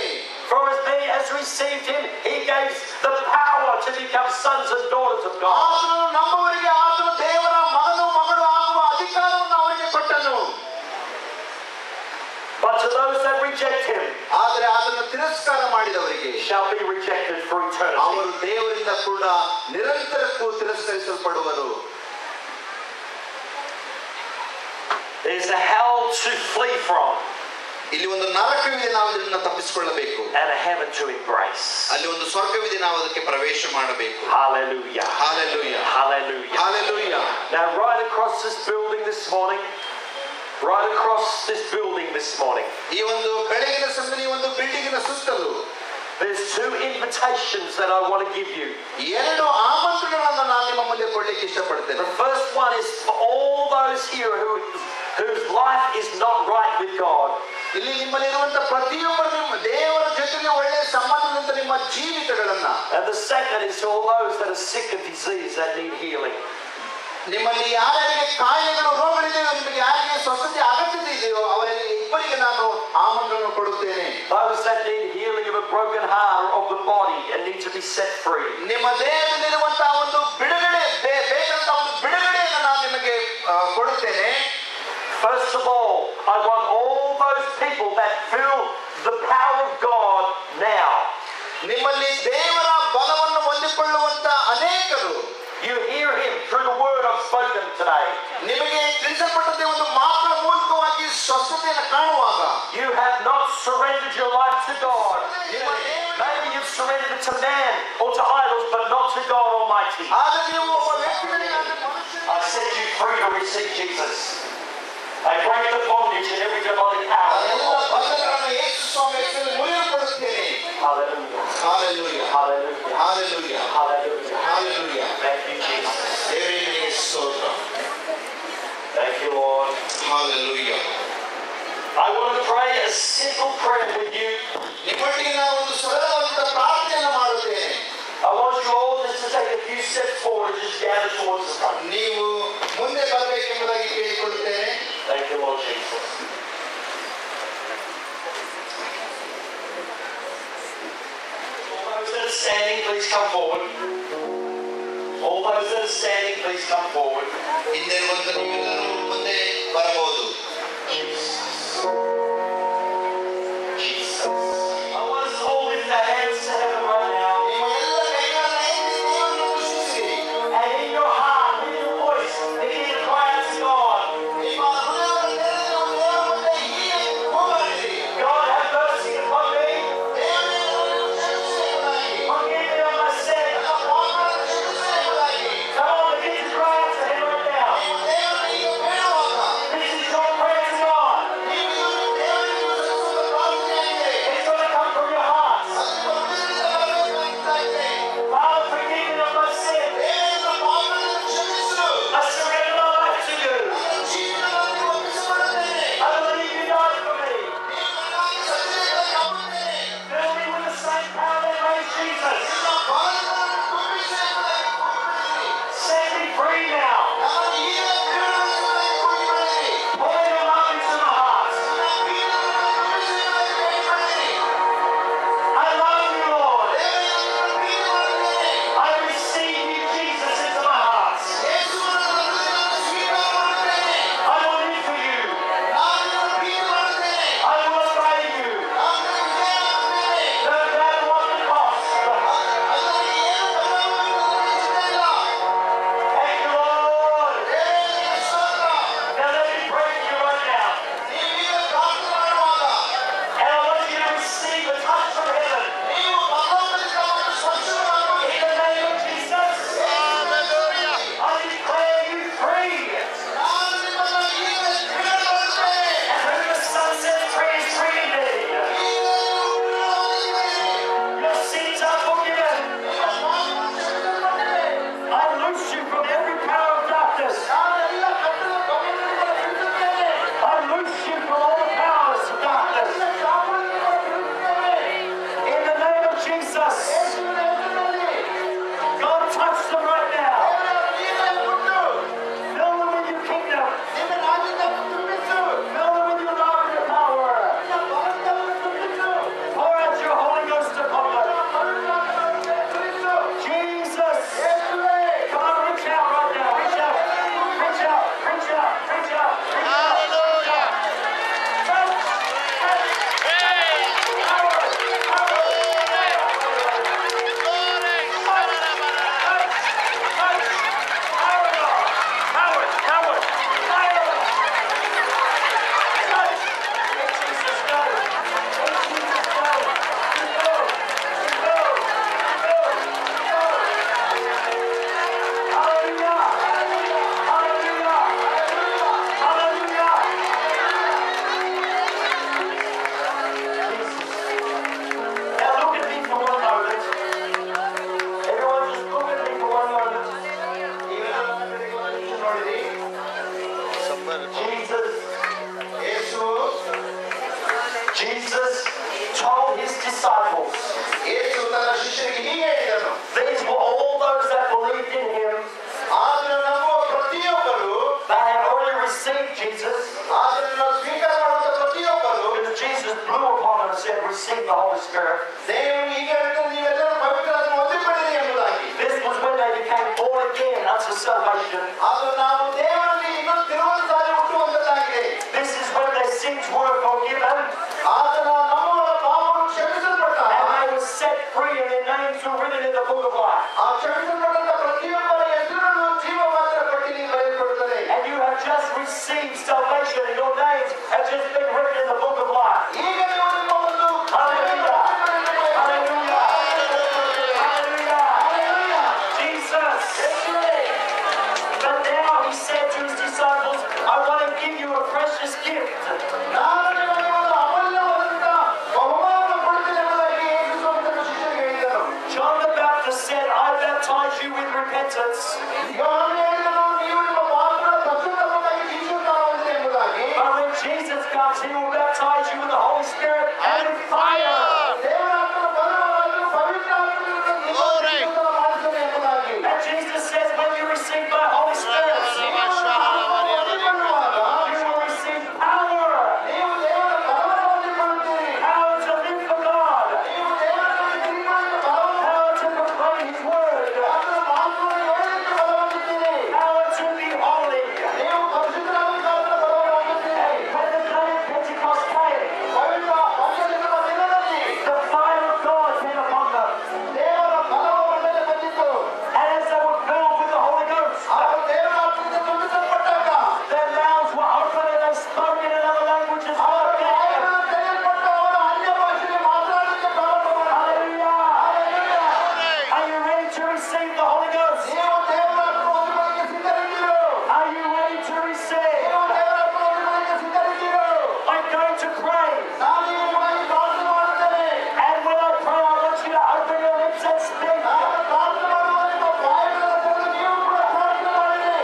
for as many as received him, he gave the power to become sons and daughters of God. ಆತನನ್ನು ನಂಬುವವರಿಗೆ ಆತನು ದೇವರ ಮಗನು ಮಗಳು ಆಗುವ ಅಧಿಕಾರವನ್ನು ಅವರಿಗೆ ಕೊಟ್ಟನು. But to those that reject him, ಆದರೆ ಅದನ್ನು ತಿರಸ್ಕಾರ ಮಾಡಿದವರಿಗೆ shall be rejected for eternity. ಅವರು ದೇವರಿಂದ ಕೂಡ ನಿರಂತರಕ್ಕೂ ತಿರಸ್ಕರಿಸಲ್ಪಡುವರು. There is a hell to flee from. ಇಲ್ಲಿ ಒಂದು ನರಕವಿದೆ, ನಾವು ಇದನ್ನು ತಪ್ಪಿಸಿಕೊಳ್ಳಬೇಕು. And a heaven to embrace. ಅಲ್ಲಿ ಒಂದು ಸ್ವರ್ಗವಿದೆ, ನಾವು ಅದಕ್ಕೆ ಪ್ರವೇಶ ಮಾಡಬೇಕು. Hallelujah. Hallelujah. Hallelujah. Hallelujah. Now right across this building this morning, right across this building this morning, ಈ ಒಂದು ಬೆಳಗಿನ ಸಮಯ ಒಂದು ಬಿಲ್ಡಿಂಗಿನ ಸುತ್ತಲೂ there's two invitations that I want to give you. ಎರಡು ಆಮಂತ್ರಣಗಳನ್ನು ನಾನು ನಿಮ್ಮ ಮುಂದೆ ಕೊಡಲಿಕ್ಕೆ ಇಷ್ಟಪಡ್ತೇನೆ. The first one is for all those here whose life is not right with God. ಇಲ್ಲಿ ನಿಮ್ಮಲ್ಲಿರುವಂತ ಪ್ರತಿಯೊಬ್ಬರು ನಿಮ್ಮ ದೇವರ ಜೊತೆಗೆ ಒಳ್ಳೆಯ ಸಂಬಂಧದಂತ ನಿಮ್ಮ ಜೀವಿತಗಳನ್ನ. And the second is to all those that are sick of disease that need healing. ನಿಮ್ಮಲ್ಲಿ ಯಾರ್ಯಾರಿಗೆ ಕಾಯಿಲೆಗಳು ರೋಗಗಳಿದೆಯೋ, ನಿಮಗೆ ಯಾರಿಗೆ ಸ್ವಸ್ಥತೆ ಅಗತ್ಯತೆ ಇದೆಯೋ ಅವರಿಗೆ ಇಬ್ಬರಿಗೆ ನಾನು ಆಮಂತ್ರಣ ಕೊಡುತ್ತೇನೆ. Those that need healing of a broken heart or of the body and need to be set free. ನಿಮ್ಮ ದೇಹದಲ್ಲಿರುವಂತಹ ಒಂದು ಬಿಡುಗಡೆ ಬೇಕಂತ ಒಂದು ಬಿಡುಗಡೆಯನ್ನು ನಾನು ನಿಮಗೆ ಕೊಡುತ್ತೇನೆ. First of all, I want all those people that feel the power of God now. ನಿಮ್ಮಲ್ಲಿ ದೇವರ ಬಲವನ್ನು ಹೊಂದಿಕೊಳ್ಳುವಂತ ಅನೇಕರು, you hear him through the word I've spoken today. ನಿಮಗೆ ತಿಳಿಸಲ್ಪಟ್ಟಂತೆ ಒಂದು ಮಾತಿನ ಮೂಲಕವಾಗಿ ಸ್ವಸ್ಥತೆಯನ್ನು ಕಾಣುವಾಗ, you have not surrendered your life to God. Maybe you've surrendered it to man or to idols, but not to God Almighty. ಆದರೆ ನೀವು ಒಬ್ಬ ವ್ಯಕ್ತಿಗಳಿಗೆ I set you free to receive Jesus. I break the bondage in every demonic power. ಎಲ್ಲ ಬಂಧನಗಳನ್ನು ಯೇಸು ಸ್ವಾಮಿ ಹೆಸರಿನಲ್ಲಿ ಮುರಿಯಲ್ಪಡುತ್ತೇನೆ. Hallelujah. Hallelujah. Hallelujah. Hallelujah. Hallelujah. Hallelujah. Thank you, Jesus. ದೇವರಿಗೆ ಸ್ತೋತ್ರ. Thank you, Lord. Hallelujah. I want to pray a simple prayer with you. ನಿಮ್ಮೊಟ್ಟಿಗೆ ನಾನು ಒಂದು ಸರಳವಾದ ಪ್ರಾರ್ಥನೆಯನ್ನು ಮಾಡುತ್ತೇನೆ. I want you all just to take a few steps forward and just gather towards the front. ನೀವು ಮುಂದೆ ಬರಬೇಕೆಂಬುದಾಗಿ ಕೇಳಿಕೊಳ್ಳುತ್ತೇನೆ. Thank you, Lord Jesus. All those that are standing, please come forward. All those that are standing, please come forward. ಹಿಂದೆ ಇರುವಂತ ನೀವೆಲ್ಲರೂ ಮುಂದೆ ಬರಬಹುದು. Jesus. I want us all lift our hands to heaven right now. ನಿಮ್ಮ ಎಲ್ಲ ಕೈಗಳನ್ನು ಎತ್ತಿ ದೇವರನ್ನು ಸ್ತುತಿಸಿರಿ. And in your heart, in your voice, begin to cry out to God. ನಿಮ್ಮ ಹೃದಯವನ್ನು ತೆರೆದು ದೇವರ ಮುಂದೆ ಹೀಗೆ receive the Holy Ghost? ನೀವು ದೇವರ ಆತ್ಮ ಹೊಂದುವುದಕ್ಕೆ ಸಿದ್ಧರಿದ್ದೀರೋ? Are you ready to receive? ನೀವು ದೇವರ ಆತ್ಮ ಹೊಂದುವುದಕ್ಕೆ ಸಿದ್ಧರಿದ್ದೀರೋ? I'm going to pray. ನಾನು ಈಗ ನಿಮಗೆ ಪ್ರಾರ್ಥನೆ ಮಾಡುತ್ತೇನೆ. And when I pray, I want you to open your lips and speak. ನಾನು ಪ್ರಾರ್ಥನೆ ಮಾಡುವಾಗ ನಿಮ್ಮ ಬಾಯಿಗಳನ್ನು ತೆರೆದು ನೀವು ಕೂಡ ಪ್ರಾರ್ಥನೆ ಮಾಡಿರಿ.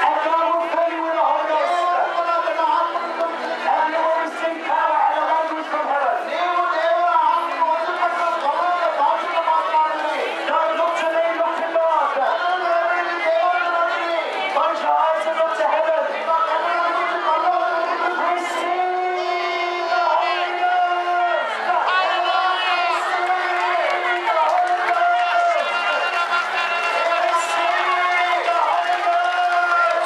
And God will fill you with the Holy ದೇವರ Ghost. ಆತ್ಮನ ತನ್ನ ಆತ್ಮವನ್ನು ತುಂಬಿಸಿ. And you will receive power and a language from heaven. ನೀವು ದೇವರ ಆತ್ಮ ಹೊಂದಿಕೊಂಡು ಬಲವಾದ ಭಾಷೆಯನ್ನು ಮಾತನಾಡಿರಿ. Don't look to me, look to God. ನನ್ನನ್ನು ನೋಡಿರಿ, ದೇವರನ್ನು ನೋಡಿರಿ. Close your eyes and look to heaven. ನಿಮ್ಮ ಕಣ್ಣನ್ನು ಮುಚ್ಚಿ ಪರಲೋಕವನ್ನು ನೋಡಿರಿ. Receive the Holy Ghost. Receive the Holy Ghost. Receive the Holy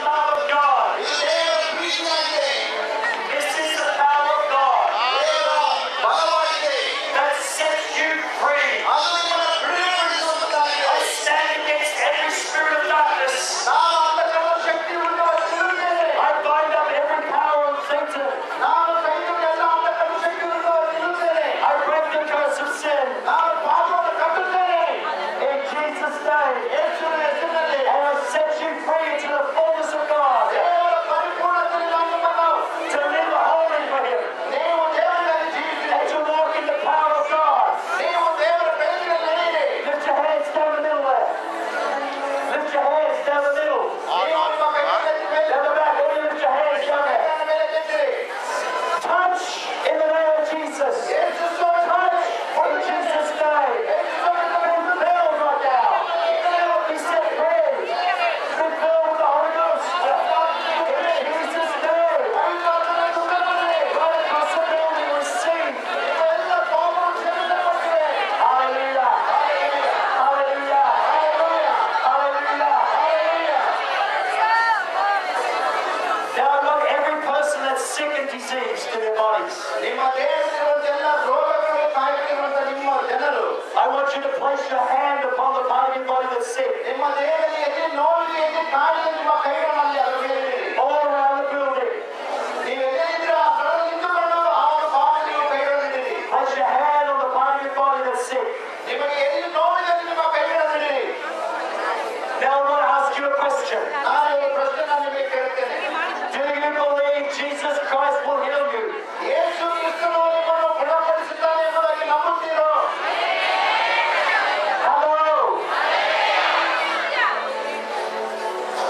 power of God. ಇದು ದೇವರ ಪ್ರೀತಿಯಾಗಿದೆ. This is the power of God ದೇವರ ಬಲವಾಗಿದೆ. that sets you free. ಅದು ನಿಮ್ಮನ್ನು ಬಿಡುಗಡೆಗೊಳಿಸುವಂತದ್ದಾಗಿದೆ. I stand against every spirit of darkness. ನಾನು ಅಂಧಕಾರದ ಶಕ್ತಿಯನ್ನು ನಿಲ್ಲುತ್ತೇನೆ. I bind up every power of Satan. ನಾನು ಸೈನ್ಯದ ಎಲ್ಲ ಅಂಧಕಾರದ ಶಕ್ತಿಯನ್ನು ನಿಲ್ಲುತ್ತೇನೆ. I break the curse of sin. ನಾನು ಪಾಪವನ್ನು ಕಟ್ಟುತ್ತೇನೆ. In Jesus' name. ಯೇಸುವಿನ ಹೆಸರಿನಲ್ಲಿ And I set you free into the fullness of God. ದೇವರ ಪರಿಪೂರ್ಣತೆಯಲ್ಲಿ ನಾನು ನಿಮ್ಮನ್ನು To live holy for Him. ನೀವು ದೇವರಲ್ಲಿ ಜೀವಿಸಿರಿ. And to walk in the power of God. ನೀವು ದೇವರ ಬೆಳಕಿನಲ್ಲಿ ನಡೆಯಿರಿ. Lift your hands down the middle there. Lift your hands down the middle. ನೀವು ನಿಮ್ಮ ಕೈಗಳನ್ನು ಮೇಲೆ Down the back. All you lift your hands down there. ಕೈಗಳನ್ನು ಮೇಲೆ ಕೆತ್ತಿರಿ. Touch in the name of Jesus. Yesu Swami Touch in Jesus' name. Yesu Swami Be filled right now. Be set free. Be filled with the Holy Ghost. In Jesus' name. ಪವಿತ್ರಾತ್ಮನ ತುಂಬಿರಿ. Right across the building, receive. ನಿಮ್ಮ ಎಲ್ಲ ಪಾಪಗಳು ಕ್ಷಮಿಸಲ್ಪಟ್ಟಿವೆ. Hallelujah. Hallelujah. Hallelujah. Now look, every person that's sick and diseased in their bodies, ನಿಮ್ಮ ದೇಹದಲ್ಲಿರುವಂತ ಎಲ್ಲ ರೋಗಗಳಿಗೆ ಕಾಯಿಲೆಗಳಿರುವಂತ ನಿಮ್ಮ ಜನರು I want you to place your hand upon the part of your body that's sick, ನಿಮ್ಮ ದೇಹದಲ್ಲಿ ಎಲ್ಲಿ ನೋವಿದೆ ಎಲ್ಲಿ ಕಾಯಿಲೆ ನಿಮ್ಮ ಕೈಗಳಲ್ಲಿ ಅದರ ಮೇಲೆ ಇಡಿ. all around the building. ನೀವು ಎಲ್ಲಿದ್ದೀರಾ ಆ ಸ್ಥಳದಲ್ಲಿ ನಿಂತುಕೊಂಡು ಅವರ ಪಾದದಲ್ಲಿ ನೀವು ಕೈಗಳನ್ನಿಡಿ. Place your hand on the part of your body that's sick. ನಿಮಗೆ ಎಲ್ಲಿ ನೋವಿದೆ ನಿಮ್ಮ ಕೈಗಳನ್ನಿಡಿ. Now I want to ask you a question. ನಾನು ಈ ಪ್ರಶ್ನೆಯನ್ನು ನಿಮಗೆ ಕೇಳುತ್ತೇನೆ. Do you believe Jesus Christ will heal you? ಯೇಸು ಕ್ರಿಸ್ತನು ನಿಮ್ಮನ್ನು ಗುಣಪಡಿಸುತ್ತಾನೆ ಎಂಬುದಾಗಿ ನಂಬುತ್ತೀರೋ? Hello.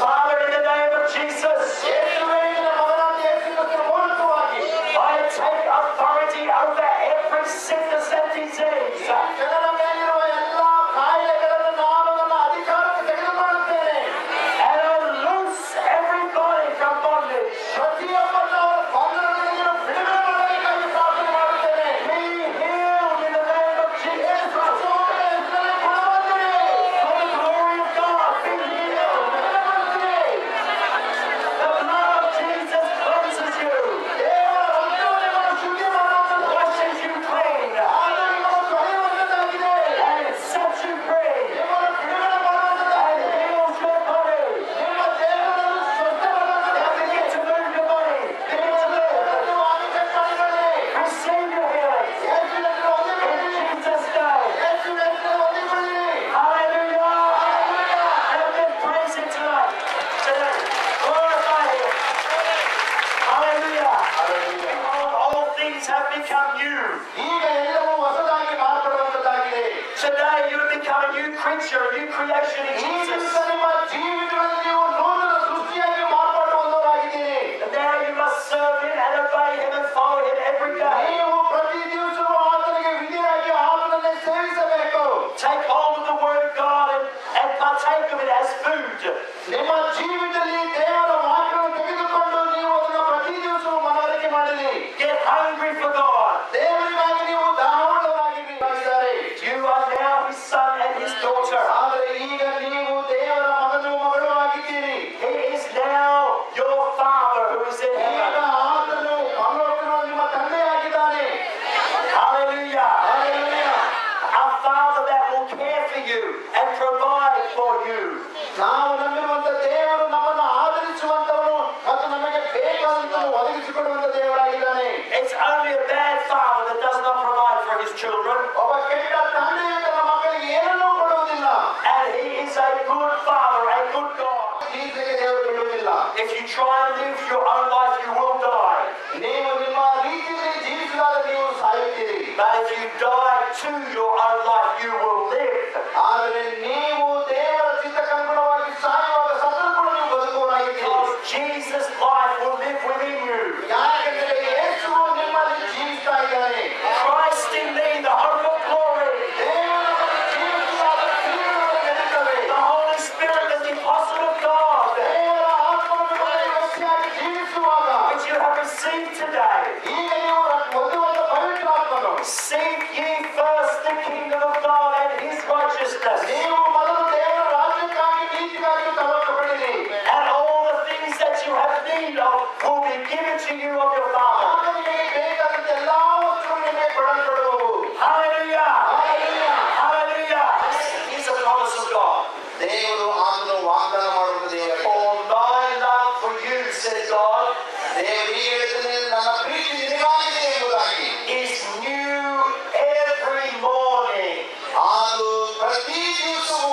Father, in the name of Jesus, ಯೇಸುವೇ ನಿನ್ನ ಮಗನಾದ ಯೇಸು ಕ್ರಿಸ್ತನ ಮೂಲಕವಾಗಿ I take authority over every sickness and disease. ಜನರ ಮೇಲಿರುವ ಎಲ್ಲ ಕಾಯಿಲೆಗಳನ್ನು ನಾನು ನನ್ನ ಅಧಿಕಾರಕ್ಕೆ ತೆಗೆದುಕೊಳ್ಳುತ್ತೇನೆ. And I loose everybody from bondage. ಪ್ರತಿಯೊಬ್ಬರನ್ನು ಅವರ ಬಂಧನದಿಂದ ಬಿಡುಗಡೆ ಮಾಡಬೇಕಾಗಿ ಪ್ರಾರ್ಥನೆ ಮಾಡುತ್ತೇನೆ. Be healed in the name of Jesus Christ. ಯೇಸುವಿನ ಹೆಸರಿನಲ್ಲಿ ಗುಣವಂತರೇ, For the glory of God, be healed. ಗುಣವಂತರೇ, The blood of Jesus cleanses you, ದೇವರ ರಕ್ತವು ನಿಮ್ಮನ್ನು ಶುದ್ಧಿ ಮಾಡುವಂಥದ್ದು. washes you clean, ಅದು ನಿಮ್ಮನ್ನು ತೊಳೆಯುವಂಥದ್ದಾಗಿದೆ. and it sets you free, ನಿಮ್ಮನ್ನು ಬಿಡುಗಡೆ and ಮಾಡುವಂಥದ್ದಾಗಿದೆ. heals your body. ನಿಮ್ಮ ದೇಹವನ್ನು Now ಸ್ವಸ್ಥಗೊಳಿಸುವಂಥದ್ದಾಗಿದೆ. begin to move your body. Begin to move. ನೀವು ಆದಿತ್ಯ ಮಾಡಿಕೊಳ್ಳಿ. Receive your healing. ಯೇಸುವಿನ ಹೆಸರಲ್ಲಿ ಹೊಂದಿಕೊಳ್ಳಿ. In Jesus' name. ಯೇಸುವಿನ ಹೆಸರಲ್ಲಿ ಹೊಂದಿಕೊಳ್ಳಿ. Hallelujah. Hallelujah. And I've been praising tonight. Today. Glorify Him. Hallelujah. All things have become new. ಈಗ ಎಲ್ಲವೂ ಹೊಸದಾಗಿ ಮಾರ್ಪಡುವಂಥದ್ದಾಗಿದೆ. Today you have become a new creature, a new creation in Jesus. ಈಗ ನಿಮ್ಮ ಜೀವಿತಗಳಲ್ಲಿ ನೀವು ನೂತನ ಸೃಷ್ಟಿಯಾಗಿ ಮಾರ್ಪಾಡುವಂತವರಾಗಿದ್ದೀರಿ. And now you must serve Him and obey Him and follow Him every day. ನೀವು ಪ್ರತಿ ದಿವಸವೂ ಆತನಿಗೆ ವಿಧಿಯಾಗಿ ಆತನನ್ನೇ ಸೇವಿಸ ಒಬ್ಬ ಕೆಟ್ಟ ತಂದೆಯು ತನ್ನ ಮಕ್ಕಳಿಗೆ ಏನನ್ನೂ ಕೊಡುವುದಿಲ್ಲ. And he is a good father, a good God. ಜೀವಿಸಕ್ಕೆ ದೇವರು ಬಿಡುವುದಿಲ್ಲ. If you try and live your own life, you will die. ನೀವು ನಿಮ್ಮ ರೀತಿಯಲ್ಲಿ ಜೀವಿಸಿದಾಗ ನೀವು ಸಾಯುತ್ತೀರಿ. But if you die to your own life, you will live. ಆದರೆ ನೀವು ದೇವರ ಚಿತ್ತಕ್ಕನುಗುಣವಾಗಿ ಸಾಯುವಾಗ ಸತ್ತರೂ ಕೂಡ ನೀವು ಬದುಕುವವರಾಗಿದ್ದೀರಿ. Because Jesus' life will live within you. ಯಾಕೆಂದರೆ ಯೇಸುವು ನಿಮ್ಮಲ್ಲಿ ಜೀವಿಸ್ತಾ ಇದ್ದಾನೆ. Christ in me, the hope of glory. ದೇವರು ಜೀವಿಸುವಾಗ ಜೀವನವನ್ನು ಗೆಲ್ಲುತ್ತವೆ. The Holy Spirit, the deposit of God, ದೇವರ ಆತ್ಮವನ್ನು ವ್ಯಕ್ತಿಯಾಗಿ ಜೀವಿಸುವಾಗ which you have received today. ಈಗ ನೀವು ಹೊಂದುವಂತ ಪವಿತ್ರ ಆತ್ಮನು. Seek ye first the kingdom of God and his righteousness, ನೀವು ಮೊದಲು ದೇವರ ರಾಜ್ಯಕ್ಕಾಗಿ ನೀತಿಗಾಗಿ ತವಕಪಡಿರಿ. and all the things that you have need of will be given to you of your Father. ಆಗ ನಿಮಗೆ ಬೇಕಾದಂತ ಎಲ್ಲಾ ವಸ್ತುಗಳು ನಿಮಗೆ ಕೊಡಲ್ಪಡುವವು. Hallelujah! Hallelujah. Hallelujah! It's a promise of God. ದೇವರು ಆತನು ವಾಗ್ದಾನ ಮಾಡುವ ದೇವರು. For my love for you, says God, ದೇವರು ಹೀಗೆ ಹೇಳ್ತಾನೆ, ನನ್ನ ಪ್ರೀತಿ ನಿನಗಾಗಿದೆ ಎಂಬುದಾಗಿ. is new every morning. ಅದು ಪ್ರತಿ ದಿವಸವೂ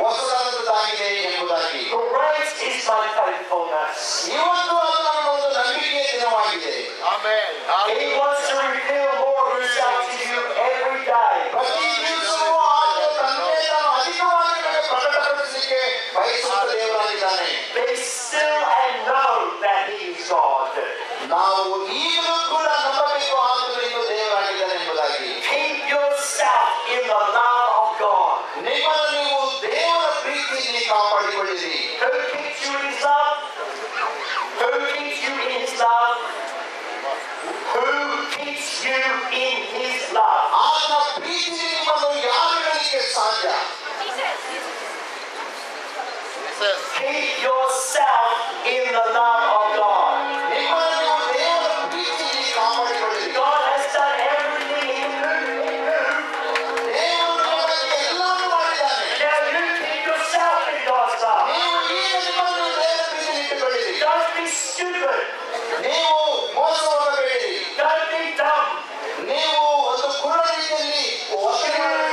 ಹೊಸದಾದಂತಾಗಿದೆ ಎಂಬುದಾಗಿ. Great is my faithfulness. ಇವತ್ತು ಅದು ನನ್ನ ಒಂದು ನಂಬಿಕೆಯ ದಿನವಾಗಿದೆ. He wants to reveal more of himself to you every day. ಪ್ರತಿ ದಿವಸವೂ ಆತನು ತಂದೆ ತಾನು ಅಧಿಕವಾಗಿ ನಮಗೆ ಪ್ರಕಟಪಡಿಸಲಿಕ್ಕೆ ಬಯಸುವ ದೇವರಾಗಿದ್ದಾನೆ. Be still and know that he is God. ನಾವು ಈಗಲೂ ಕೂಡ ನಂಬಬೇಕು ಆತನು ಇನ್ನು ದೇವರಾಗಿದ್ದಾನೆ ಎಂಬುದಾಗಿ. Keep yourself in the love of God. ನಿಮ್ಮನ್ನು ನೀವು ದೇವರ ಪ್ರೀತಿಯಲ್ಲಿ ಕಾಪಾಡಿಕೊಳ್ಳಿರಿ. Who keeps you in his love? Who keeps you in his love? Who keeps you in his love? ಆತನ ಪ್ರೀತಿಯಲ್ಲಿ ನಿಮ್ಮನ್ನು ಯಾರು ಇಡಲಿಕ್ಕೆ ಸಾಧ್ಯ? Keep yourself in the love of God. ನಿಮ್ಮನ್ನು ನೀವು ದೇವರ ಪ್ರೀತಿಯಲ್ಲಿ ಕಾಪಾಡಿಕೊಳ್ಳಿರಿ. God has done everything he knew. ದೇವರು ನಿಮಗೆ ಎಲ್ಲವನ್ನೂ ಮಾಡಿದ್ದಾನೆ. Now you keep yourself in God's love. ನೀವು ಈಗ ನಿಮ್ಮನ್ನು ದೇವರ ಪ್ರೀತಿಯಲ್ಲಿ ಇಟ್ಟುಕೊಳ್ಳಿರಿ. Don't be stupid. ನೀವು ಮೋಸ ಹೋಗಬೇಡಿ. Don't be dumb. ನೀವು ಒಂದು ಕುರುಡ ರೀತಿಯಲ್ಲಿ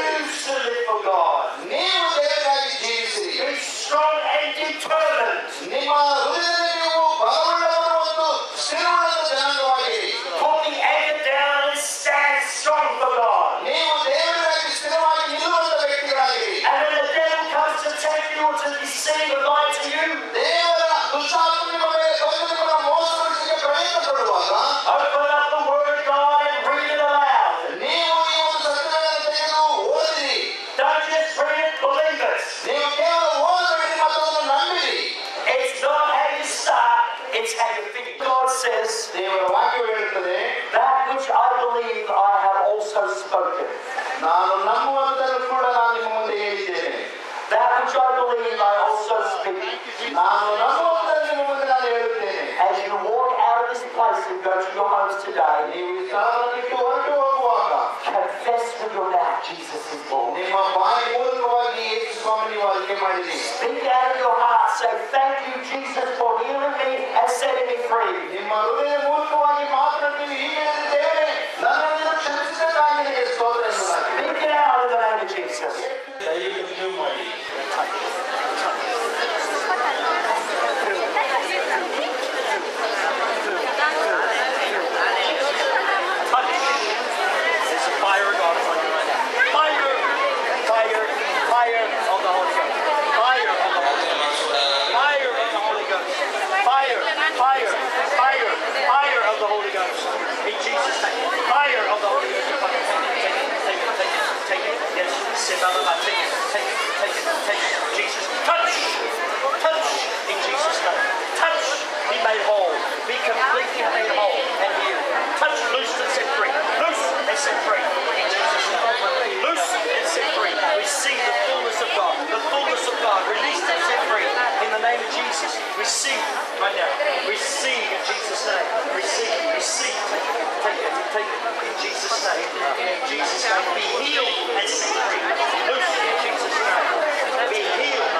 Choose to live for God. ನೀವು ದೇವರಿಗಾಗಿ ಜೀವಿಸಿರಿ. Be strong and determined. ನಿಮ್ಮ ಹೃದಯದಲ್ಲಿ ನೀವು ಬಲವುಳ್ಳವರು ಒಂದು ಸ್ಥಿರವಾದ ಜನಾಂಗವಾಗಿರಿ. Put the anchor down and stand strong for God. ನೀವು ದೇವರಿಗಾಗಿ ಸ್ಥಿರವಾಗಿ ನಿಲ್ಲುವಂತ ವ್ಯಕ್ತಿಗಳಾಗಿರಿ. And when the devil comes to tempt you or to deceive and lie to you, ದೇವರ ದುಷ್ಟಾತ್ಮ ನಿಮ್ಮ ಮೇಲೆ ಬಂದು ನಿಮ್ಮನ್ನು ಮೋಸಗೊಳಿಸಲಿಕ್ಕೆ ಪ್ರಯತ್ನ ಪಡುವಾಗ open up the word of God and read it aloud. ನೀವು ಈ ಒಂದು ಸತ್ಯವನ್ನು ತೆಗೆದು ಓದಿರಿ. Don't just read it, believe it. ನೀವು ಕೇವಲ ಓದಬೇಡಿ ಮತ್ತು ಅದನ್ನು ನಂಬಿರಿ. It's not how you start, it's how you finish. God says, ದೇವರ ವಾಕ್ಯವು ಹೇಳುತ್ತದೆ, that which I believe I have also spoken. ನಾನು ನಂಬುವಂತನ್ನು ಕೂಡ ನಾನು ನಿಮ್ಮ ಮುಂದೆ ಹೇಳಿದ್ದೇನೆ. That which I believe I also speak. ನಾನು ನಂಬುವಂತನ್ನು ನಿಮ್ಮ ಮುಂದೆ ನಾನು ಹೇಳುತ್ತೇನೆ. As you walk out of this place and go to your homes today, ನೀವು ಈ ಸ್ಥಳವನ್ನು ಬಿಟ್ಟು ಹೊರಟು ಹೋಗುವಾಗ confess with your mouth Jesus is Lord. ನಿಮ್ಮ ಬಾಯಿ ಮೂಲಕವಾಗಿ ಯೇಸು ಸ್ವಾಮಿ ನೀವು ಆಯ್ಕೆ ಮಾಡಿರಿ. Speak out of your heart, say thank you Jesus for healing me and setting me free. ನಿಮ್ಮ ಹೃದಯ ಮೂಲಕವಾಗಿ ಮಾತನಾಡ್ತೀವಿ. ಹೀಗೆ ಹೇಳಿದ್ದೇವೆ, ನನ್ನನ್ನು ಕ್ಷಮಿಸಿದ್ದಕ್ಕಾಗಿ ನಿನಗೆ ಸ್ತೋತ್ರ ಎಂಬುದಾಗಿ. Speak it out in the name of Jesus. ದಯವಿಟ್ಟು ನೀವು ಮಾಡಿ. There's a fire of God upon you right now. Fire! Fire! Fire of the Holy Ghost. Fire of the Holy Ghost. Fire of the Holy Ghost. Fire! Fire! Fire! Fire of the Holy Ghost. In Jesus' name. Fire of the Holy Ghost upon you. Take it. Take it. Take it. Take it. Yes. Sit on the mat. Take it. Take it. Take it. Take it. Jesus. Touch! Touch! In Jesus' name. Touch! Be made whole. Be completely made whole and healed. Touch, loose and set free. Loose and set free. In Jesus' name. Loose and set free. Receive the fullness of God. The fullness of God. Released and set free. In the name of Jesus. Receive right now. Receive in Jesus' name. Receive. Receive. Take it. Take it. Take it. In Jesus' name. In Jesus' name. Be healed and set free. Loose in Jesus' name. Be healed